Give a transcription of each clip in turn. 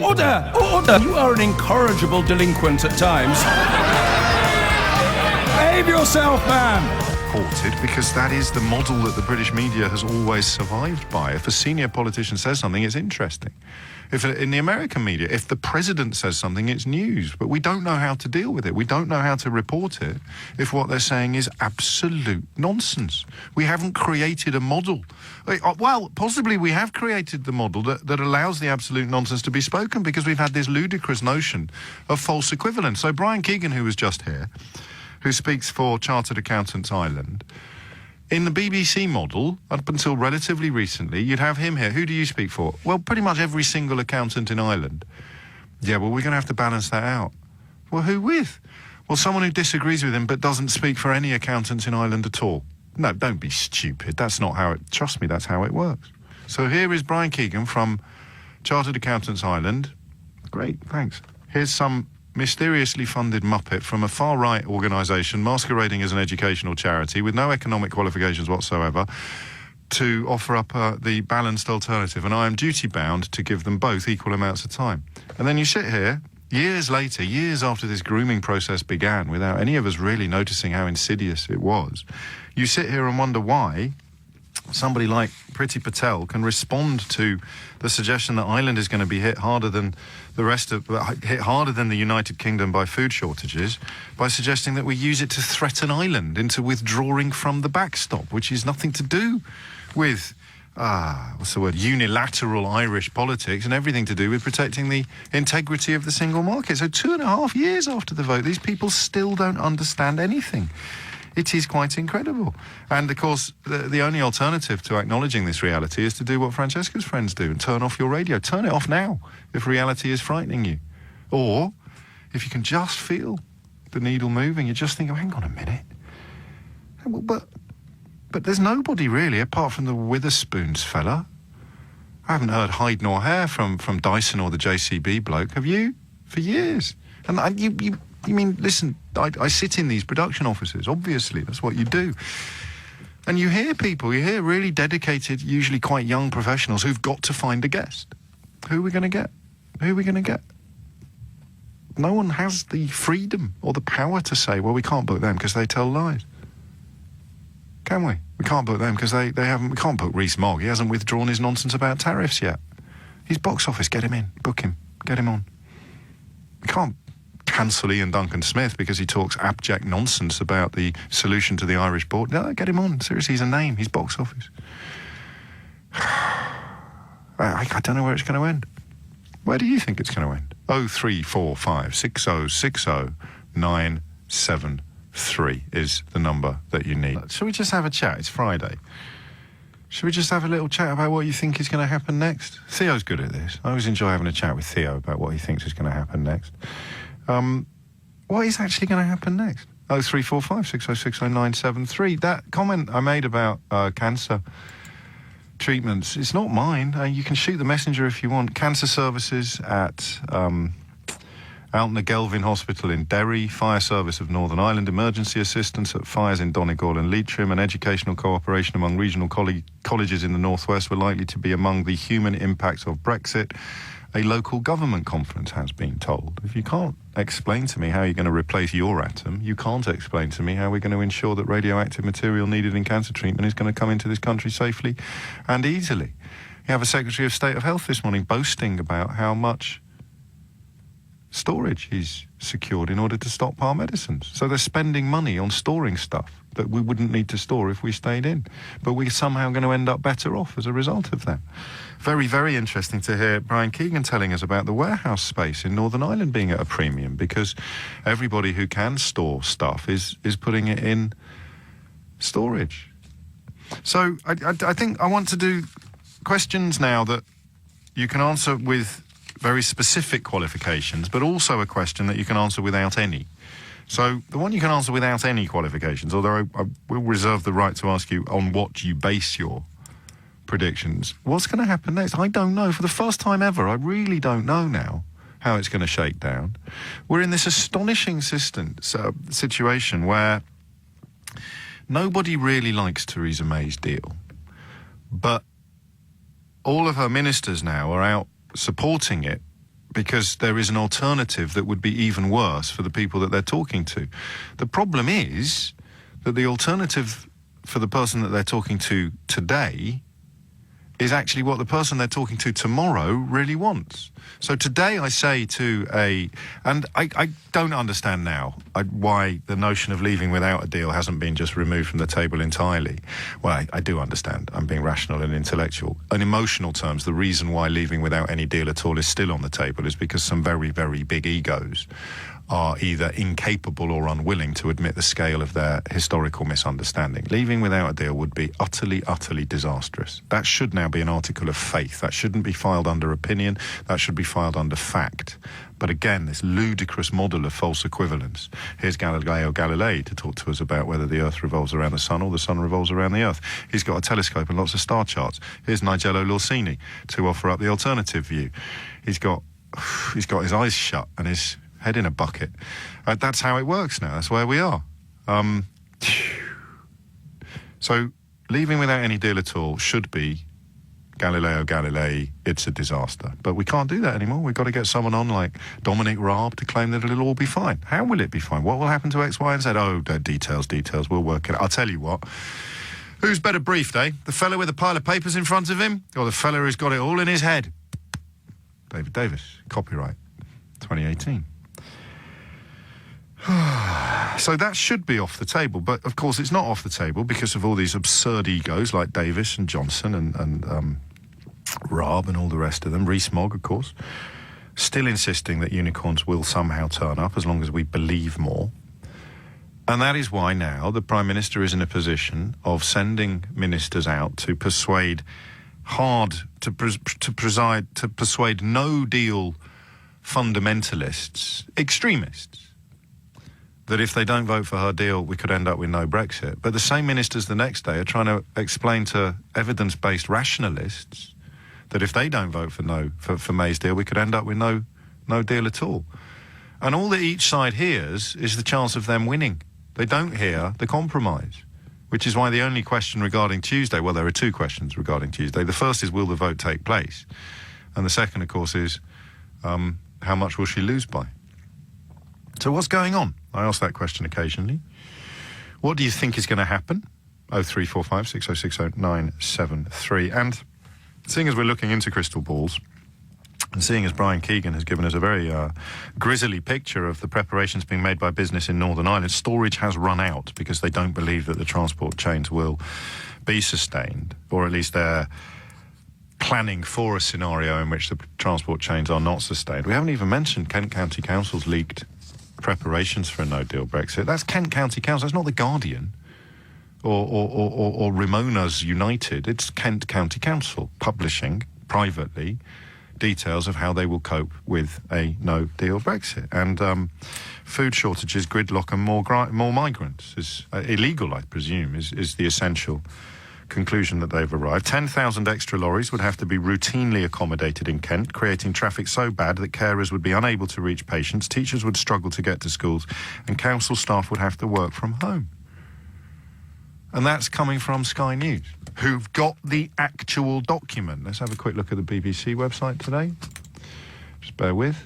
Order! Order! You are an incorrigible delinquent at times. Behave yourself, man! Reported because that is the model that the British media has always survived by. If a senior politician says something, it's interesting. If in the American media, if the president says something, it's news. But we don't know how to deal with it. We don't know how to report it if what they're saying is absolute nonsense. We haven't created a model. Well, possibly we have created the model that allows the absolute nonsense to be spoken because we've had this ludicrous notion of false equivalence. So Brian Keegan, who was just here, who speaks for Chartered Accountants Ireland, in the BBC model, up until relatively recently, you'd have him here. Who do you speak for? Well, pretty much every single accountant in Ireland. Yeah, well, we're going to have to balance that out. Well, who with? Well, someone who disagrees with him but doesn't speak for any accountants in Ireland at all. No, don't be stupid. That's not how it... Trust me, that's how it works. So here is Brian Keegan from Chartered Accountants Ireland. Great, thanks. Here's some mysteriously funded muppet from a far-right organisation masquerading as an educational charity with no economic qualifications whatsoever to offer up the balanced alternative, and I am duty-bound to give them both equal amounts of time. And then you sit here, years later, years after this grooming process began, without any of us really noticing how insidious it was, you sit here and wonder why somebody like Priti Patel can respond to the suggestion that Ireland is going to be hit harder than the United Kingdom by food shortages by suggesting that we use it to threaten Ireland into withdrawing from the backstop, which is nothing to do with unilateral Irish politics and everything to do with protecting the integrity of the single market. So 2.5 years after the vote, these people still don't understand anything. It is quite incredible. And, of course, the only alternative to acknowledging this reality is to do what Francesca's friends do and turn off your radio. Turn it off now if reality is frightening you. Or, if you can just feel the needle moving, you just think, oh, hang on a minute. But there's nobody really, apart from the Witherspoons fella. I haven't heard hide nor hair from Dyson or the JCB bloke, have you? For years. And you mean, listen, I sit in these production offices, obviously, that's what you do. And you hear people, you hear really dedicated, usually quite young professionals who've got to find a guest. Who are we going to get? Who are we going to get? No one has the freedom or the power to say, well, we can't book them because they tell lies. Can we? We can't book them because they haven't... We can't book Rees Mogg. He hasn't withdrawn his nonsense about tariffs yet. He's box office. Get him in. Book him. Get him on. We can't cancel Ian Duncan Smith because he talks abject nonsense about the solution to the Irish border. No, get him on. Seriously, he's a name. He's box office. I don't know where it's going to end. Where do you think it's going to end? 0345 6060 973 is the number that you need. Shall we just have a chat? It's Friday. Should we just have a little chat about what you think is going to happen next? Theo's good at this. I always enjoy having a chat with Theo about what he thinks is going to happen next. What is actually going to happen next? 0345 6060 973. That comment I made about cancer treatments, it's not mine. You can shoot the messenger if you want. Cancer services at Altna Gelvin Hospital in Derry, Fire Service of Northern Ireland, emergency assistance at fires in Donegal and Leitrim, and educational cooperation among regional colleges in the northwest were likely to be among the human impacts of Brexit. A local government conference has been told. If you can't explain to me how you're going to replace your atom, you can't explain to me how we're going to ensure that radioactive material needed in cancer treatment is going to come into this country safely and easily. You have a Secretary of State of Health this morning boasting about how much storage he's secured in order to stockpile medicines. So they're spending money on storing stuff that we wouldn't need to store if we stayed in. But we're somehow going to end up better off as a result of that. Very, very interesting to hear Brian Keegan telling us about the warehouse space in Northern Ireland being at a premium because everybody who can store stuff is putting it in storage. So I think I want to do questions now that you can answer with very specific qualifications, but also a question that you can answer without any. So the one you can answer without any qualifications, although I will reserve the right to ask you on what you base your predictions. What's going to happen next? I don't know. For the first time ever, I really don't know now how it's going to shake down. We're in this astonishing situation where nobody really likes Theresa May's deal, but all of her ministers now are out supporting it because there is an alternative that would be even worse for the people that they're talking to. The problem is that the alternative for the person that they're talking to today is actually what the person they're talking to tomorrow really wants. So today I say to and I don't understand now why the notion of leaving without a deal hasn't been just removed from the table entirely. Well, I do understand. I'm being rational and intellectual. In emotional terms, the reason why leaving without any deal at all is still on the table is because some very, very big egos are either incapable or unwilling to admit the scale of their historical misunderstanding. Leaving without a deal would be utterly, utterly disastrous. That should now be an article of faith. That shouldn't be filed under opinion. That should be filed under fact. But again, this ludicrous model of false equivalence. Here's Galileo Galilei to talk to us about whether the Earth revolves around the Sun or the Sun revolves around the Earth. He's got a telescope and lots of star charts. Here's Nigello Lorsini to offer up the alternative view. He's got his eyes shut and his head in a bucket. That's how it works now. That's where we are. So leaving without any deal at all should be Galileo Galilei, it's a disaster. But we can't do that anymore. We've got to get someone on like Dominic Raab to claim that it'll all be fine. How will it be fine? What will happen to X, Y, and Z? Oh, details. We'll work it out. I'll tell you what. Who's better briefed, eh? The fellow with a pile of papers in front of him or the fellow who's got it all in his head? David Davis, copyright, 2018. So that should be off the table, but of course it's not off the table because of all these absurd egos like Davis and Johnson and Raab and all the rest of them. Rees-Mogg, of course, still insisting that unicorns will somehow turn up as long as we believe more. And that is why now the Prime Minister is in a position of sending ministers out to persuade no-deal fundamentalists, extremists, that if they don't vote for her deal, we could end up with no Brexit. But the same ministers the next day are trying to explain to evidence-based rationalists that if they don't vote for May's deal, we could end up with no deal at all. And all that each side hears is the chance of them winning. They don't hear the compromise, which is why the only question regarding Tuesday, well, there are two questions regarding Tuesday. The first is, will the vote take place? And the second, of course, is how much will she lose by? So what's going on? I ask that question occasionally. What do you think is going to happen? 0345 6060 973. And seeing as we're looking into crystal balls, and seeing as Brian Keegan has given us a very grisly picture of the preparations being made by business in Northern Ireland, storage has run out because they don't believe that the transport chains will be sustained, or at least they're planning for a scenario in which the transport chains are not sustained. We haven't even mentioned Kent County Council's leaked preparations for a no-deal Brexit. That's Kent County Council. That's not The Guardian or Ramona's United. It's Kent County Council publishing privately details of how they will cope with a no-deal Brexit. And food shortages, gridlock and more migrants is illegal, I presume, is the essential conclusion that they've arrived. 10,000 extra lorries would have to be routinely accommodated in Kent, creating traffic so bad that carers would be unable to reach patients, teachers would struggle to get to schools, and council staff would have to work from home. And that's coming from Sky News, who've got the actual document. Let's have a quick look at the BBC website today. Just bear with.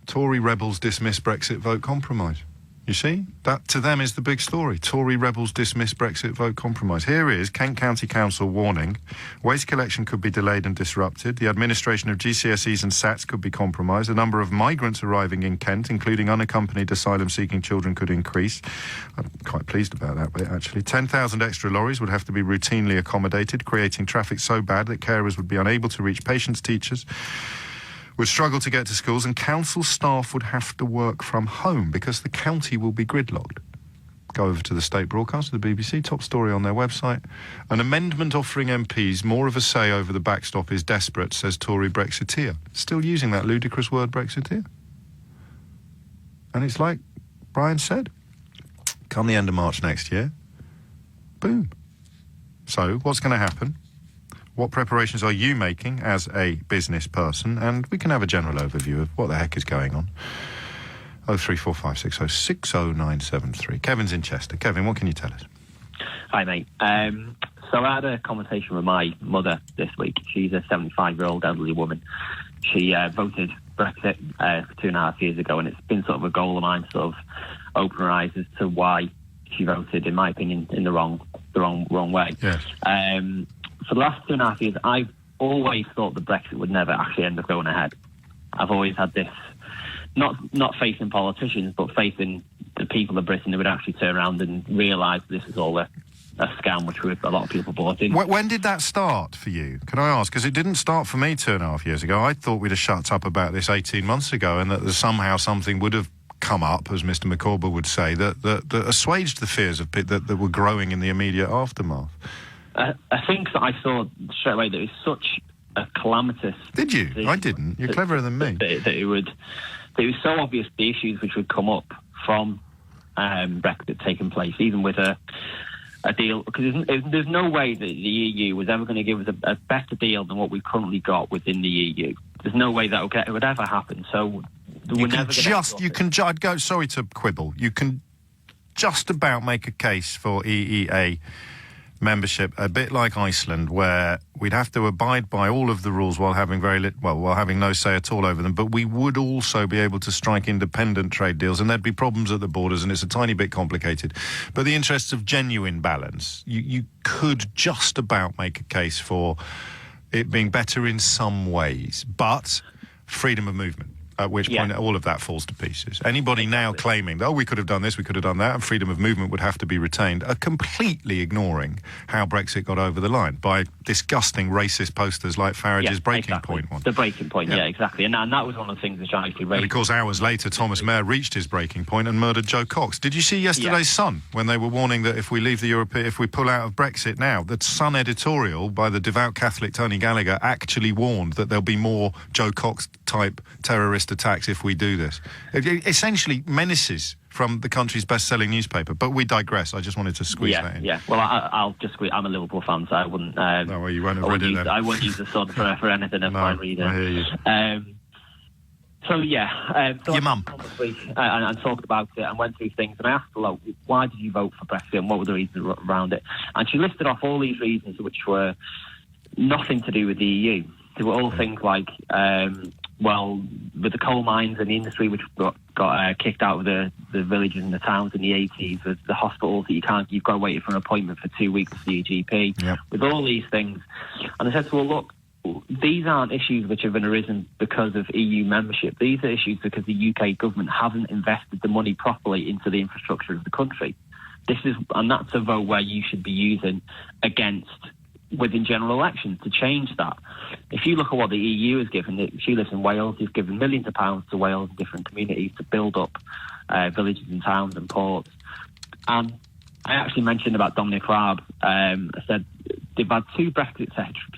Tory rebels dismiss Brexit vote compromise. You see? That, to them, is the big story. Tory rebels dismiss Brexit vote compromise. Here is Kent County Council warning. Waste collection could be delayed and disrupted. The administration of GCSEs and SATs could be compromised. The number of migrants arriving in Kent, including unaccompanied asylum-seeking children, could increase. I'm quite pleased about that bit, actually. 10,000 extra lorries would have to be routinely accommodated, creating traffic so bad that carers would be unable to reach patients, teachers would struggle to get to schools, and council staff would have to work from home because the county will be gridlocked. Go over to the state broadcast of the BBC, top story on their website. An amendment offering MPs more of a say over the backstop is desperate, says Tory Brexiteer. Still using that ludicrous word Brexiteer. And it's like Brian said, come the end of March next year, boom. So what's going to happen? What preparations are you making as a business person? And we can have a general overview of what the heck is going on. 0345 60 60973. Kevin's in Chester. Kevin, what can you tell us? Hi, mate. So I had a conversation with my mother this week. She's a 75-year-old elderly woman. She voted Brexit 2.5 years ago, and it's been sort of a goal of mine to sort of open her eyes as to why she voted, in my opinion, in the wrong way. Yes. For the last 2.5 years, I've always thought that Brexit would never actually end up going ahead. I've always had this, not faith in politicians, but faith in the people of Britain who would actually turn around and realise this is all a scam, which a lot of people bought in. When did that start for you? Can I ask? Because it didn't start for me 2.5 years ago. I thought we'd have shut up about this 18 months ago, and that somehow something would have come up, as Mr. McCorber would say, that assuaged the fears of that were growing in the immediate aftermath. I think that I saw straight away that it was such a calamitous... Did you? I didn't. You're cleverer than me. That it was so obvious the issues which would come up from Brexit taking place, even with a deal, because there's no way that the EU was ever going to give us a better deal than what we've currently got within the EU. There's no way that would ever happen. So I'd go, sorry to quibble, you can just about make a case for EEA membership, a bit like Iceland, where we'd have to abide by all of the rules while having while having no say at all over them, but we would also be able to strike independent trade deals, and there'd be problems at the borders, and it's a tiny bit complicated. But the interests of genuine balance, you could just about make a case for it being better in some ways, but freedom of movement. At which point all of that falls to pieces. Anybody now claiming, we could have done this, we could have done that, and freedom of movement would have to be retained, are completely ignoring how Brexit got over the line by disgusting racist posters like Farage's Breaking Point one. The Breaking Point, yeah exactly. And that was one of the things which I actually raised. And of course, hours later, Thomas Mayer reached his breaking point and murdered Joe Cox. Did you see yesterday's Sun, when they were warning that if we leave if we pull out of Brexit now, the Sun editorial by the devout Catholic Tony Gallagher actually warned that there'll be more Joe Cox-type terrorist attacks if we do this. It essentially menaces from the country's best-selling newspaper. But we digress. I just wanted to squeeze that in. Yeah, well, I'll just squeeze. I'm a Liverpool fan, so I wouldn't... no, well, you won't have read it then. I wouldn't use the Sun for anything if I read it. I hear you. So your mum. This week, and talked about it and went through things, and I asked her, why did you vote for Brexit and what were the reasons around it? And she listed off all these reasons which were nothing to do with the EU. They were all things like... with the coal mines and the industry which got kicked out of the villages and the towns in the 80s, with the hospitals that you've got to wait for an appointment for 2 weeks to see a GP, with all these things. And I said to her, look, these aren't issues which have been arisen because of EU membership. These are issues because the UK government haven't invested the money properly into the infrastructure of the country. And that's a vote where you should be using against within general elections to change that. If you look at what the EU has given, she lives in Wales, has given millions of pounds to Wales and different communities to build up villages and towns and ports. And I actually mentioned about Dominic Raab. I said they've had 2 Brexit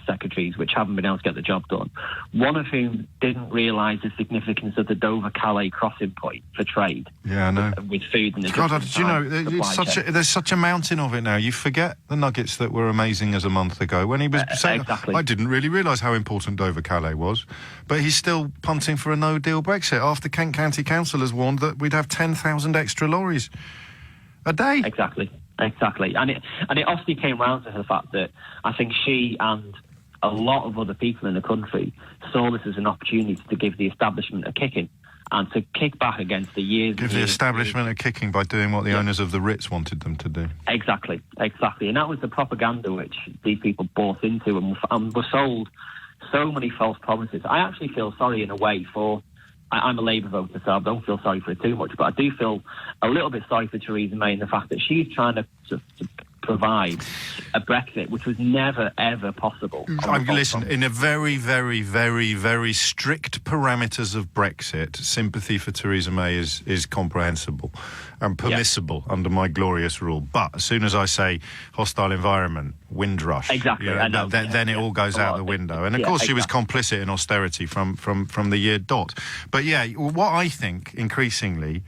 secretaries which haven't been able to get the job done, one of whom didn't realise the significance of the Dover-Calais crossing point for trade. Yeah, I know. With food and... God, did you know, there's such a mountain of it now. You forget the nuggets that were amazing as a month ago when he was saying... Exactly. I didn't really realise how important Dover-Calais was, but he's still punting for a no-deal Brexit after Kent County Council has warned that we'd have 10,000 extra lorries a day. Exactly. And it obviously came round to the fact that I think she and a lot of other people in the country saw this as an opportunity to give the establishment a kicking and to kick back against the years... Give the establishment a kicking by doing what the owners of the Ritz wanted them to do. Exactly. And that was the propaganda which these people bought into and were sold so many false promises. I actually feel sorry in a way for... I'm a Labour voter, so I don't feel sorry for her too much, but I do feel a little bit sorry for Theresa May in the fact that she's trying to provide a Brexit which was never, ever possible. Listen, in a very, very, very, very strict parameters of Brexit, sympathy for Theresa May is comprehensible and permissible under my glorious rule. But as soon as I say hostile environment, windrush, then it all goes out the window. And of course she was complicit in austerity from the year dot. But what I think increasingly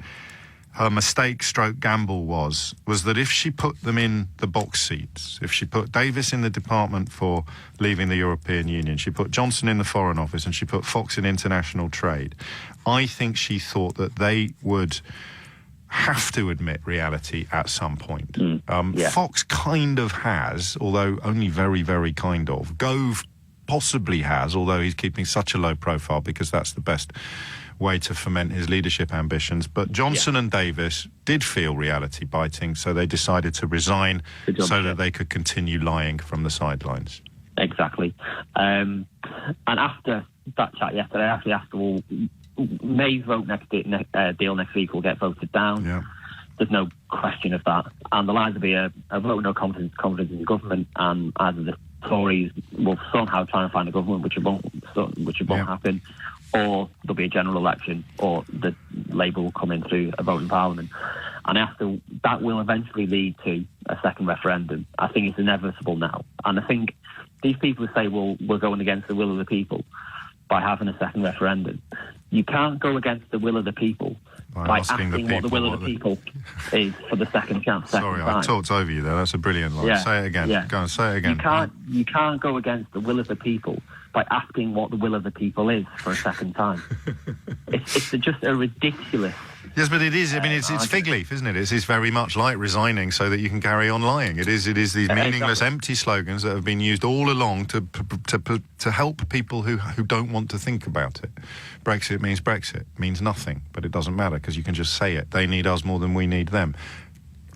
her mistake stroke gamble was that if she put them in the box seats, if she put Davis in the department for leaving the European Union, she put Johnson in the Foreign Office and she put Fox in international trade, I think she thought that they would have to admit reality at some point. Yeah. Fox kind of has, although only very, very kind of. Gove possibly has, although he's keeping such a low profile because that's the best way to foment his leadership ambitions. But Johnson and Davis did feel reality biting, so they decided to resign so that they could continue lying from the sidelines. Exactly. And after that chat yesterday, I actually asked, well, May's deal next week will get voted down. Yeah. There's no question of that. And there'll either be a vote of no confidence in the government, and either the Tories will somehow try and find a government, which won't happen, or there'll be a general election, or the Labour will come in through a vote in Parliament. And after that will eventually lead to a second referendum. I think it's inevitable now. And I think these people who say, well, we're going against the will of the people by having a second referendum. You can't go against the will of the people by asking what the will of the people is for the second chance. Sorry, I talked over you there. That's a brilliant line. Yeah. Say it again. Yeah. Go on, say it again. You can't go against the will of the people by asking what the will of the people is for a second time. It's just a ridiculous... Yes, but it is. I mean, it's fig leaf, isn't it? It's very much like resigning so that you can carry on lying. It is these meaningless, empty slogans that have been used all along to help people who don't want to think about it. Brexit means nothing, but it doesn't matter because you can just say it. They need us more than we need them.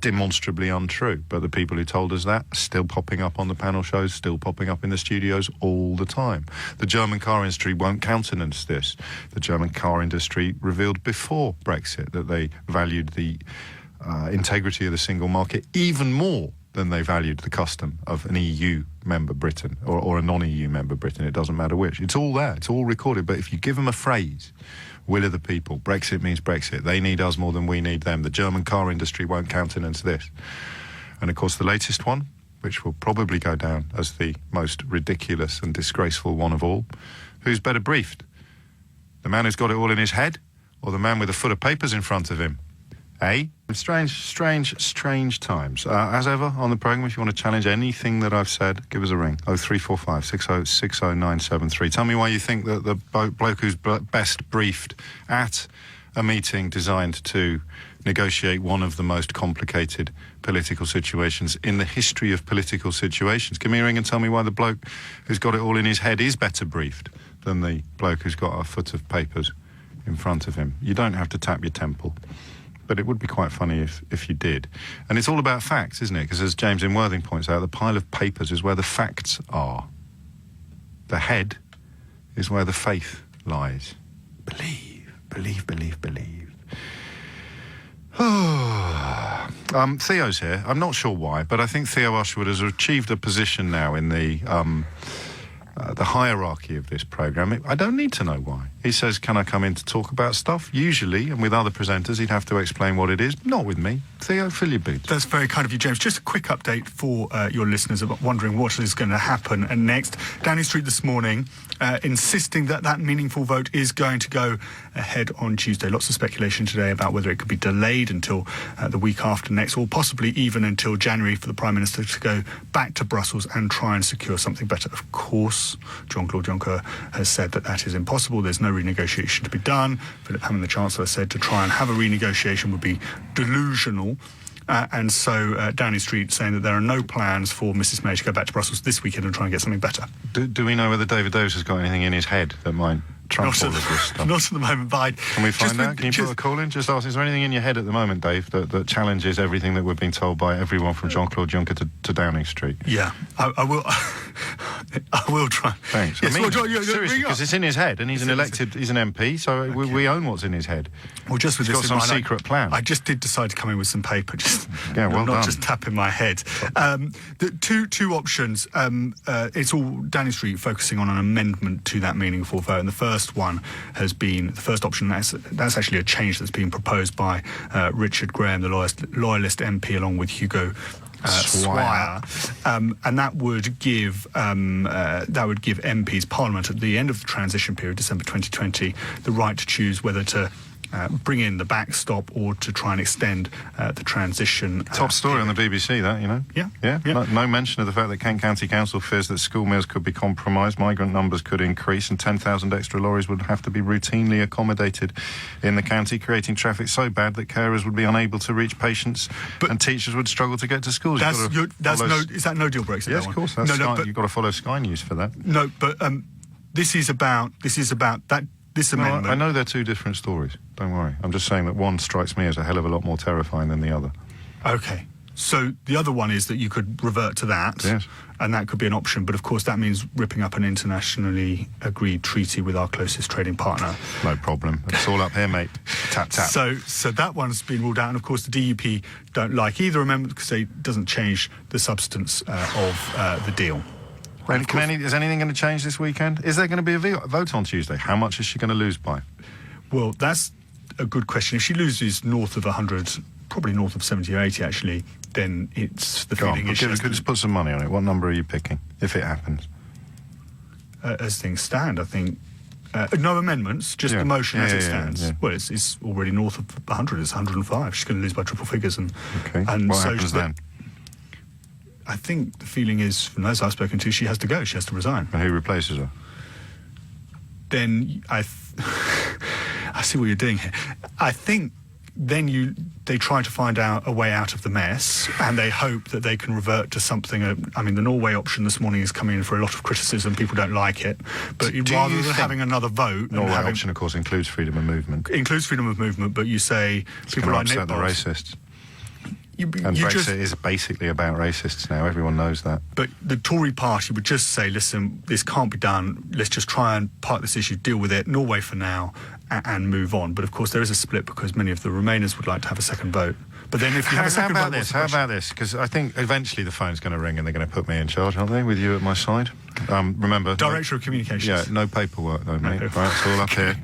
Demonstrably untrue, but the people who told us that are still popping up on the panel shows, still popping up in the studios all the time. The German car industry won't countenance this. The German car industry revealed before Brexit that they valued the integrity of the single market even more than they valued the custom of an EU member Britain or a non-EU member Britain. It doesn't matter which. It's all there. It's all recorded. But if you give them a phrase, will of the people, Brexit means Brexit, they need us more than we need them, the German car industry won't countenance this. And of course the latest one, which will probably go down as the most ridiculous and disgraceful one of all, who's better briefed? The man who's got it all in his head, or the man with a foot of papers in front of him? Strange times. As ever, on the programme, if you want to challenge anything that I've said, give us a ring. 0345 60 973. Tell me why you think that the bloke who's best briefed at a meeting designed to negotiate one of the most complicated political situations in the history of political situations. Give me a ring and tell me why the bloke who's got it all in his head is better briefed than the bloke who's got a foot of papers in front of him. You don't have to tap your temple. But it would be quite funny if you did. And it's all about facts, isn't it? Because as James in Worthing points out, the pile of papers is where the facts are. The head is where the faith lies. Believe. Theo's here. I'm not sure why, but I think Theo Ushwood has achieved a position now in the hierarchy of this programme. I don't need to know why. He says, can I come in to talk about stuff? Usually, and with other presenters, he'd have to explain what it is. Not with me. Theo, fill your boots. That's very kind of you, James. Just a quick update for your listeners about wondering what is going to happen next. Downing Street this morning insisting that meaningful vote is going to go ahead on Tuesday. Lots of speculation today about whether it could be delayed until the week after next, or possibly even until January for the Prime Minister to go back to Brussels and try and secure something better. Of course, Jean-Claude Juncker has said that is impossible. There's no renegotiation to be done. Philip Hammond, the Chancellor, said to try and have a renegotiation would be delusional. And so Downing Street saying that there are no plans for Mrs May to go back to Brussels this weekend and try and get something better. Do we know whether David Davis has got anything in his head that might trump all of this stuff? Not at the moment, but Can we find out? Can you put a call in? Just ask, is there anything in your head at the moment, Dave, that challenges everything that we've been told by everyone from Jean-Claude Juncker to Downing Street? Yeah, I will. I will try. Thanks. Yes, I mean, well, seriously, because it's in his head, and he's an MP, so Okay. we own what's in his head. Well, just with He's this got in some mind, secret plan. I just did decide to come in with some paper, Yeah, well not done. just tapping my head. The two options. It's all Downing Street focusing on an amendment to that meaningful vote, and the first one has been the first option. That's actually a change that's been proposed by Richard Graham, the Loyalist MP, along with Hugo Swire, and that would give MPs, Parliament, at the end of the transition period, December 2020, the right to choose whether to bring in the backstop or to try and extend the transition. Top story on the BBC, that, you know? Yeah. No mention of the fact that Kent County Council fears that school meals could be compromised, migrant numbers could increase, and 10,000 extra lorries would have to be routinely accommodated in the county, creating traffic so bad that carers would be unable to reach patients and teachers would struggle to get to schools. Is that no deal Brexit? Yes, of course. You've got to follow Sky News for that. No, but this is about this amendment. I know they're two different stories. Don't worry. I'm just saying that one strikes me as a hell of a lot more terrifying than the other. Okay. So the other one is that you could revert to that, yes, and that could be an option. But of course, that means ripping up an internationally agreed treaty with our closest trading partner. No problem. It's all up here, mate. Tap, tap. So that one's been ruled out. And of course, the DUP don't like either amendment because it doesn't change the substance of the deal. Is anything going to change this weekend? Is there going to be a vote on Tuesday? How much is she going to lose by? Well, that's a good question. If she loses north of 100, probably north of 70 or 80 actually, then it's the feeling is... Just put some money on it. What number are you picking, if it happens? As things stand, I think... no amendments, just the motion as it stands. Yeah. Well, it's already north of 100. It's 105. She's going to lose by triple figures. And what happens then? I think the feeling is, from those I've spoken to, she has to go. She has to resign. And who replaces her? Then I see what you're doing here. I think then they try to find out a way out of the mess, and they hope that they can revert to something. I mean, the Norway option this morning is coming in for a lot of criticism. People don't like it, but rather than having another vote, Norway option, of course, includes freedom of movement. Includes freedom of movement, but you say people like upset the racists. Brexit is basically about racists now. Everyone knows that. But the Tory party would just say, listen, this can't be done. Let's just try and park this issue, deal with it, Norway for now, and move on. But of course, there is a split because many of the Remainers would like to have a second vote. But then if you have a second vote... How about this? Because I think eventually the phone's going to ring and they're going to put me in charge, aren't they, with you at my side? Remember... Director of Communications. Yeah, no paperwork though, mate. Right, it's all up here.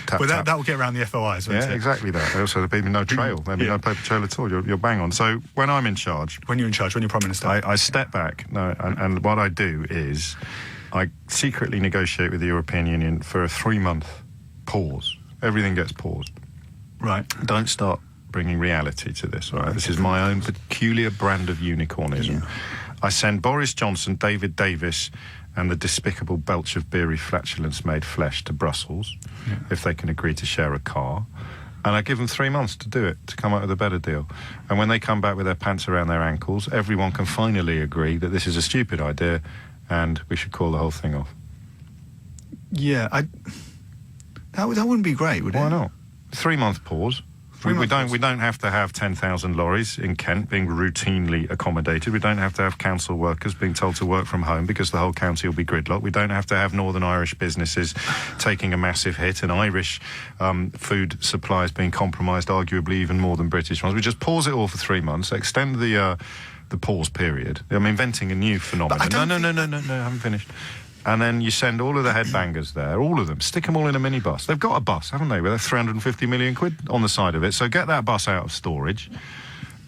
Tap, well, that will get around the FOIs, won't it? Yeah, exactly that. Also, there'll be no trail. There'll be no paper trail at all. You're bang on. So when I'm in charge... When you're in charge, when you're Prime Minister... I step back. And what I do is I secretly negotiate with the European Union for a 3-month pause. Everything gets paused. Right. Don't start bringing reality to this, all right? This is my own peculiar brand of unicornism. Yeah. I send Boris Johnson, David Davis... and the despicable belch of beery flatulence made flesh to Brussels, if they can agree to share a car. And I give them 3 months to do it, to come up with a better deal. And when they come back with their pants around their ankles, everyone can finally agree that this is a stupid idea and we should call the whole thing off. Yeah, that wouldn't be great, would it? Why not? 3-month pause. We don't have to have 10,000 lorries in Kent being routinely accommodated. We don't have to have council workers being told to work from home because the whole county will be gridlocked. We don't have to have Northern Irish businesses taking a massive hit and Irish food supplies being compromised, arguably even more than British ones. We just pause it all for 3 months, extend the pause period. I'm inventing a new phenomenon. No, I haven't finished. And then you send all of the headbangers there, all of them, stick them all in a minibus. They've got a bus, haven't they, with 350 million quid on the side of it. So get that bus out of storage,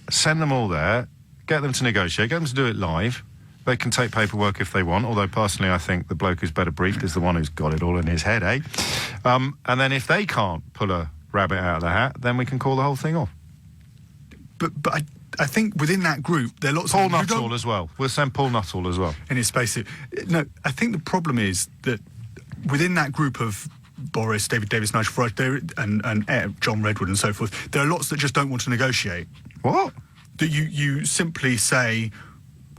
send them all there, get them to negotiate, get them to do it live. They can take paperwork if they want, although personally I think the bloke who's better briefed is the one who's got it all in his head, eh? And then if they can't pull a rabbit out of the hat, then we can call the whole thing off. But I think within that group, there are lots Paul of... Nuttall as well. We'll send Paul Nuttall as well. In his space. No, I think the problem is that within that group of Boris, David Davis, Nigel Farage, and John Redwood and so forth, there are lots that just don't want to negotiate. What? That you simply say...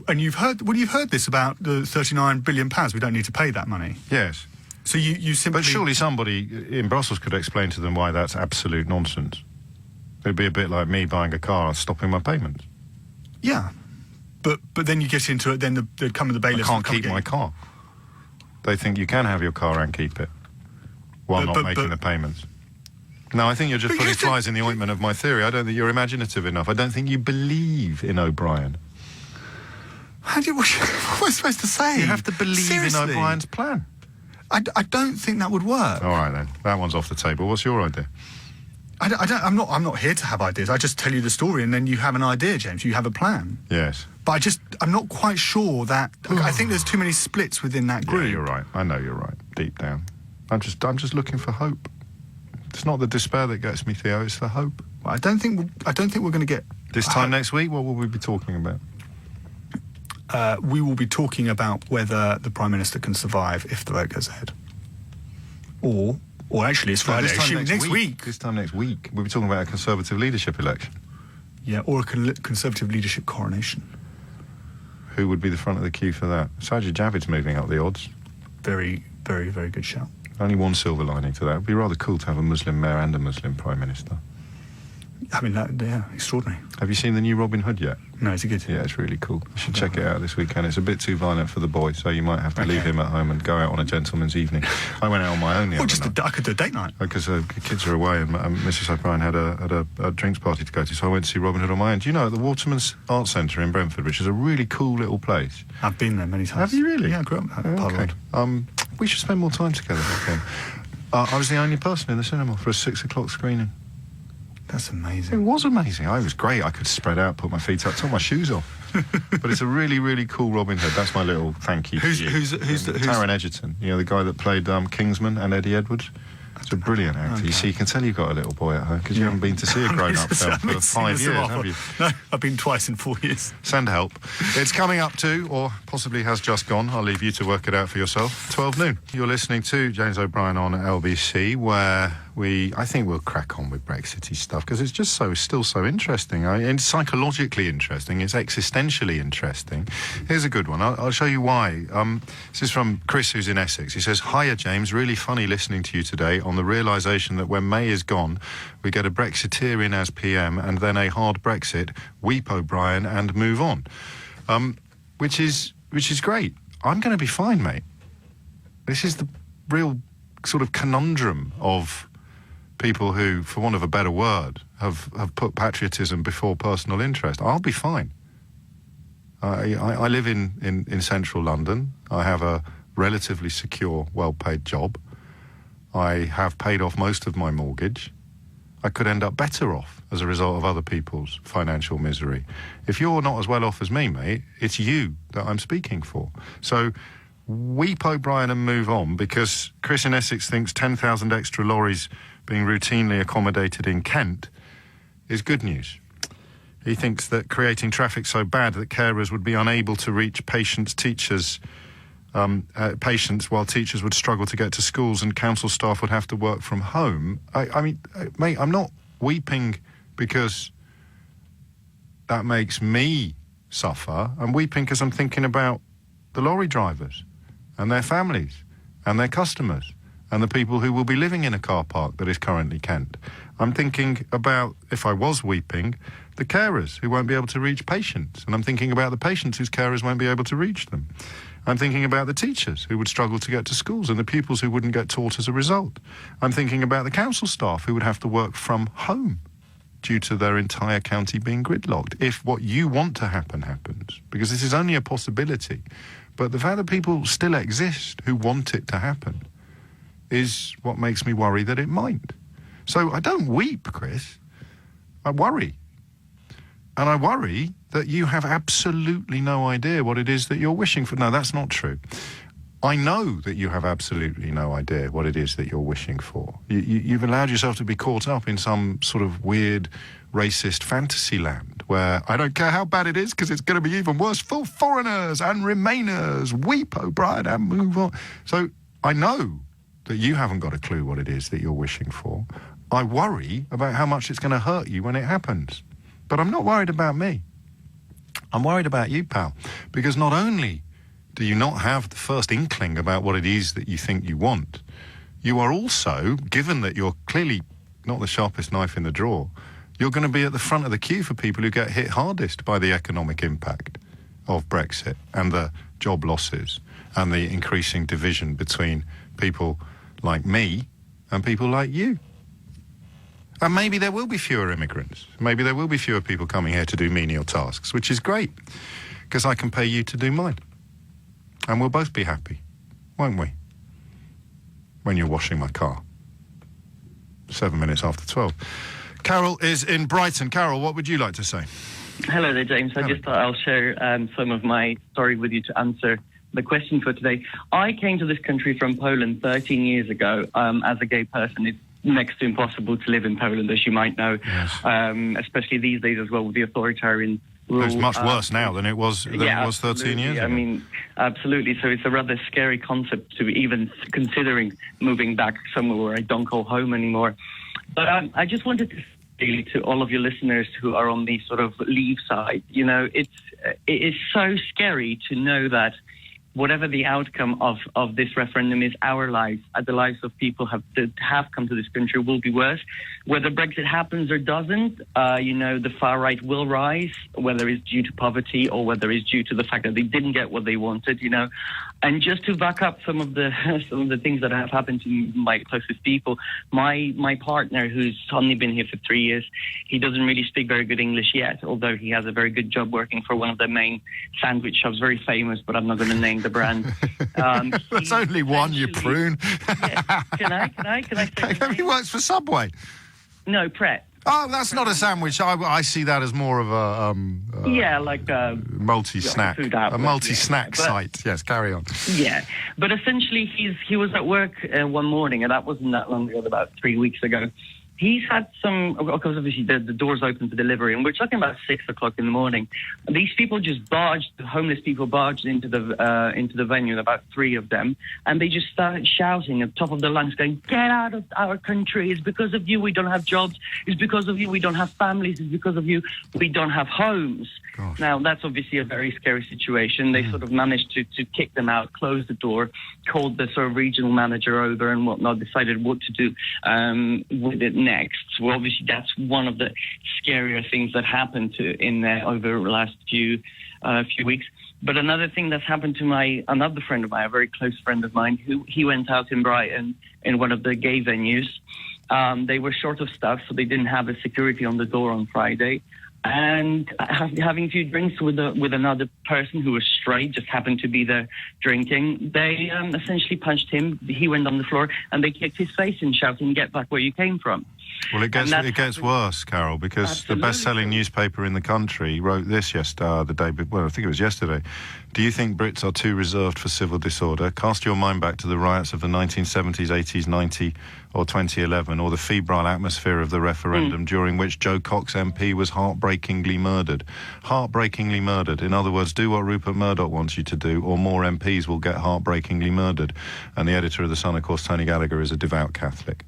And you've heard this about the £39 billion. We don't need to pay that money. Yes. So you simply... But surely somebody in Brussels could explain to them why that's absolute nonsense. It'd be a bit like me buying a car and stopping my payments. Yeah. But then you get into it, then they'd come in the bailiffs... I can't keep my car. They think you can have your car and keep it while not making the payments. No, I think you're just putting flies in the ointment of my theory. I don't think you're imaginative enough. I don't think you believe in O'Brien. What am I supposed to say? You have to believe in O'Brien's plan. I don't think that would work. All right, then. That one's off the table. What's your idea? I'm not here to have ideas. I just tell you the story and then you have an idea, James. You have a plan. Yes. But I'm not quite sure that... I think there's too many splits within that group. Yeah, you're right. I know you're right, deep down. I'm just looking for hope. It's not the despair that gets me, Theo. It's the hope. I don't think we're going to get This time next week, what will we be talking about? We will be talking about whether the Prime Minister can survive if the vote goes ahead. Or actually, it's Friday. This time next week. This time next week, we'll be talking about a Conservative leadership election. Yeah, or a Conservative leadership coronation. Who would be the front of the queue for that? Sajid Javid's moving up the odds. Very, very, very good shout. Only one silver lining to that. It would be rather cool to have a Muslim mayor and a Muslim Prime Minister. I mean, extraordinary. Have you seen the new Robin Hood yet? No, is it good? Yeah, it's really cool. You should check it out this weekend. It's a bit too violent for the boy, so you might have to leave him at home and go out on a gentleman's evening. I went out on my own the other night. I could do a date night. Because the kids are away and Mrs O'Brien had a drinks party to go to, so I went to see Robin Hood on my own. Do you know, at the Waterman's Art Centre in Brentford, which is a really cool little place. I've been there many times. Have you really? Yeah, I grew up at okay. We should spend more time together. I was the only person in the cinema for a 6 o'clock screening. That's It amazing. was amazing. It was great. I could spread out, put my feet up, take my shoes off. But it's a really, really cool Robin Hood. That's my little thank you to you. Who's Taron Egerton, the guy that played Kingsman and Eddie Edwards. It's a brilliant actor. Okay. You see, you can tell you've got a little boy at home because you haven't been to see a grown-up film for 5 years, have you? No, I've been twice in 4 years. Send help. It's coming up to, or possibly has just gone, I'll leave you to work it out for yourself, 12 noon. You're listening to James O'Brien on LBC, where I think we'll crack on with Brexity stuff, because it's just still so interesting. It's psychologically interesting, it's existentially interesting. Here's a good one. I'll show you why. This is from Chris, who's in Essex. He says, "Hiya, James. Really funny listening to you today on the realisation that when May is gone, we get a Brexiteer in as PM and then a hard Brexit, weep O'Brien and move on." Which is great. I'm going to be fine, mate. This is the real sort of conundrum of people who, for want of a better word, have put patriotism before personal interest. I'll be fine. I live in central London. I have a relatively secure, well-paid job. I have paid off most of my mortgage. I could end up better off as a result of other people's financial misery. If you're not as well off as me, mate, it's you that I'm speaking for. So weep O'Brien and move on, because Chris in Essex thinks 10,000 extra lorries being routinely accommodated in Kent is good news. He thinks that creating traffic so bad that carers would be unable to reach patients while teachers would struggle to get to schools and council staff would have to work from home. I mean, mate, I'm not weeping because that makes me suffer. I'm weeping because I'm thinking about the lorry drivers and their families and their customers and the people who will be living in a car park that is currently Kent. I'm thinking about, if I was weeping, the carers who won't be able to reach patients. And I'm thinking about the patients whose carers won't be able to reach them. I'm thinking about the teachers who would struggle to get to schools and the pupils who wouldn't get taught as a result. I'm thinking about the council staff who would have to work from home due to their entire county being gridlocked, if what you want to happen happens. Because this is only a possibility. But the fact that people still exist who want it to happen is what makes me worry that it might. So I don't weep, Chris. I worry. And I worry that you have absolutely no idea what it is that you're wishing for. No, that's not true. I know that you have absolutely no idea what it is that you're wishing for. You've allowed yourself to be caught up in some sort of weird, racist fantasy land where I don't care how bad it is because it's going to be even worse for foreigners and remainers. Weep, O'Brien, and move on. So I know that you haven't got a clue what it is that you're wishing for. I worry about how much it's going to hurt you when it happens. But I'm not worried about me. I'm worried about you, pal, because not only do you not have the first inkling about what it is that you think you want, you are also, given that you're clearly not the sharpest knife in the drawer, you're going to be at the front of the queue for people who get hit hardest by the economic impact of Brexit and the job losses and the increasing division between people like me and people like you. And maybe there will be fewer immigrants. Maybe there will be fewer people coming here to do menial tasks, which is great, because I can pay you to do mine. And we'll both be happy, won't we? When you're washing my car. 7 minutes after 12. Carol is in Brighton. Carol, what would you like to say? Hello there, James. I just thought I'll share some of my story with you to answer the question for today. I came to this country from Poland 13 years ago as a gay person. next to impossible to live in Poland, as you might know, Yes. especially these days as well with the authoritarian rule. It's much worse now than it was 13 years ago. I mean, absolutely. So it's a rather scary concept to be even considering moving back somewhere where I don't call home anymore. But I just wanted to say to all of your listeners who are on the sort of leave side, you know, it is so scary to know that whatever the outcome of this referendum is, our lives, the lives of people that have come to this country will be worse. Whether Brexit happens or doesn't, you know, the far right will rise, whether it's due to poverty or whether it's due to the fact that they didn't get what they wanted, you know. And just to back up some of the things that have happened to my closest people, my partner, who's only been here for 3 years, he doesn't really speak very good English yet, although he has a very good job working for one of the main sandwich shops, very famous, but I'm not going to name the brand. There's only one, you prune. Yeah. Can I say He works for Subway. No, Pret. Oh, that's not a sandwich. I see that as more of a like a multi-snack, food outlet, a multi-snack yeah. site. Yes, carry on. Yeah, but essentially he was at work one morning, and that wasn't that long ago, about 3 weeks ago. He's had some, because obviously the doors open for delivery, and we're talking about 6 o'clock in the morning. These people just homeless people barged into the venue, about 3 of them, and they just started shouting at the top of their lungs, going, "Get out of our country! It's because of you we don't have jobs. It's because of you we don't have families. It's because of you we don't have homes." Gosh. Now, that's obviously a very scary situation. They sort of managed to kick them out, close the door, called the sort of regional manager over and whatnot, decided what to do with it next. Well, obviously, that's one of the scarier things that happened in there over the last few weeks. But another thing that's happened to another friend of mine, a very close friend of mine, he went out in Brighton in one of the gay venues. They were short of staff, so they didn't have a security on the door on Friday. And having a few drinks with another person who was straight, just happened to be there drinking, they essentially punched him. He went on the floor, and they kicked his face in, shouting, "Get back where you came from." Well, it gets worse, Carol, because Absolutely. the best-selling newspaper in the country wrote this I think it was yesterday. "Do you think Brits are too reserved for civil disorder? Cast your mind back to the riots of the 1970s, 80s, 90 or 2011, or the febrile atmosphere of the referendum during which Joe Cox MP was heartbreakingly murdered. Heartbreakingly murdered. In other words, do what Rupert Murdoch wants you to do, or more MPs will get heartbreakingly murdered." And the editor of The Sun, of course, Tony Gallagher, is a devout Catholic.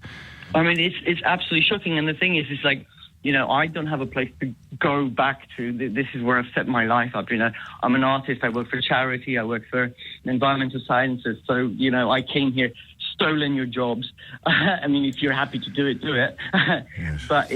I mean, it's absolutely shocking. And the thing is, it's like, you know, I don't have a place to go back to. This is where I've set my life up. You know, I'm an artist. I work for charity. I work for environmental sciences. So, you know, I came here, stolen your jobs. I mean, if you're happy to do it, do it. Yes. But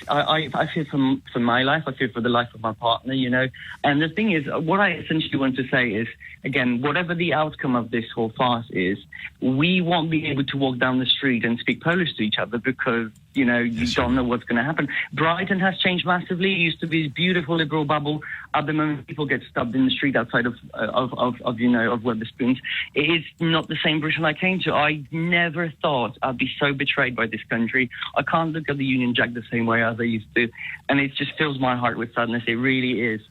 I fear for my life. I fear for the life of my partner, you know. And the thing is, what I essentially want to say is, again, whatever the outcome of this whole farce is, we won't be able to walk down the street and speak Polish to each other because, you know, you don't know what's going to happen. Brighton has changed massively. It used to be this beautiful liberal bubble. At the moment, people get stabbed in the street outside of Wetherspoons. It is not the same Britain I came to. I never thought I'd be so betrayed by this country. I can't look at the Union Jack the same way as I used to, and it just fills my heart with sadness. It really is.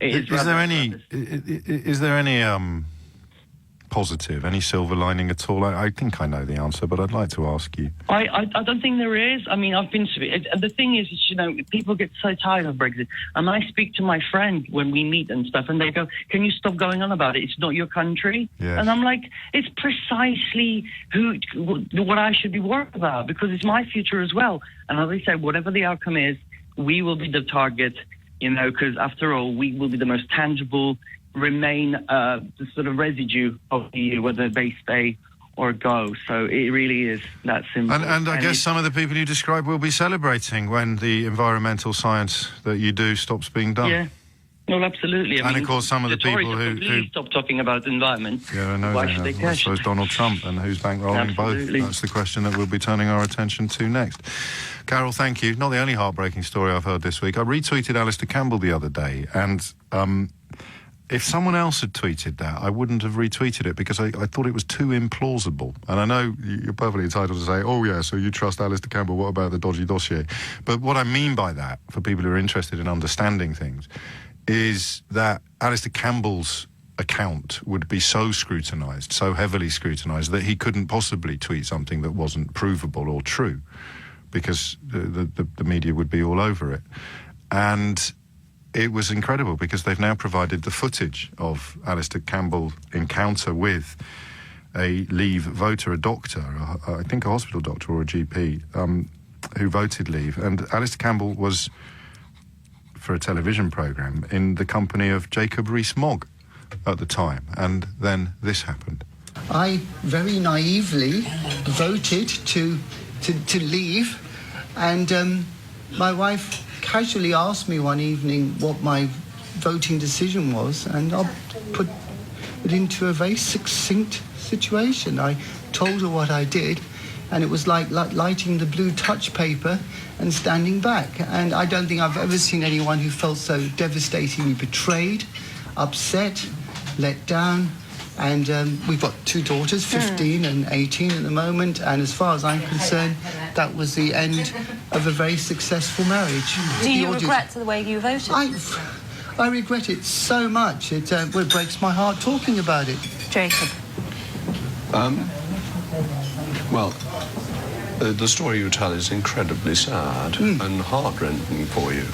Is there any positive, any silver lining at all? I think I know the answer, but I'd like to ask you. I don't think there is. I mean, I've been to it. The thing is, you know, people get so tired of Brexit. And I speak to my friend when we meet and stuff, and they go, "Can you stop going on about it? It's not your country." Yes. And I'm like, it's precisely what I should be worried about, because it's my future as well. And as I said, whatever the outcome is, we will be the target, you know, because after all, we will be the most tangible, remain the sort of residue of the EU, whether they stay or go. So it really is that simple. And I guess some of the people you describe will be celebrating when the environmental science that you do stops being done. Yeah. Well, absolutely. I And mean, of course, some of the Tories people have who completely stopped talking about the environment. Yeah, I know. Why should they Well, care? I suppose Donald Trump and who's bankrolling both. Absolutely. That's the question that we'll be turning our attention to next. Carol, thank you. Not the only heartbreaking story I've heard this week. I retweeted Alistair Campbell the other day, and if someone else had tweeted that, I wouldn't have retweeted it because I thought it was too implausible. And I know you're perfectly entitled to say, "Oh yeah, so you trust Alistair Campbell, what about the dodgy dossier?" But what I mean by that, for people who are interested in understanding things, is that Alistair Campbell's account would be so scrutinised, so heavily scrutinised, that he couldn't possibly tweet something that wasn't provable or true, because the media would be all over it. And it was incredible, because they've now provided the footage of Alistair Campbell's encounter with a Leave voter, a doctor, I think a hospital doctor or a GP, who voted Leave. And Alistair Campbell was, for a television programme, in the company of Jacob Rees-Mogg at the time. And then this happened. I very naively voted to leave, and my wife casually asked me one evening what my voting decision was, and I'll put it into a very succinct situation. I told her what I did, and it was like lighting the blue touch paper and standing back. And I don't think I've ever seen anyone who felt so devastatingly betrayed, upset, let down. And we've got two daughters, 15 and 18 at the moment, and as far as I'm concerned, that was the end of a very successful marriage. Do you regret the way you voted? I regret it so much. It breaks my heart talking about it. Jacob. Well, the story you tell is incredibly sad and heart-rending for you.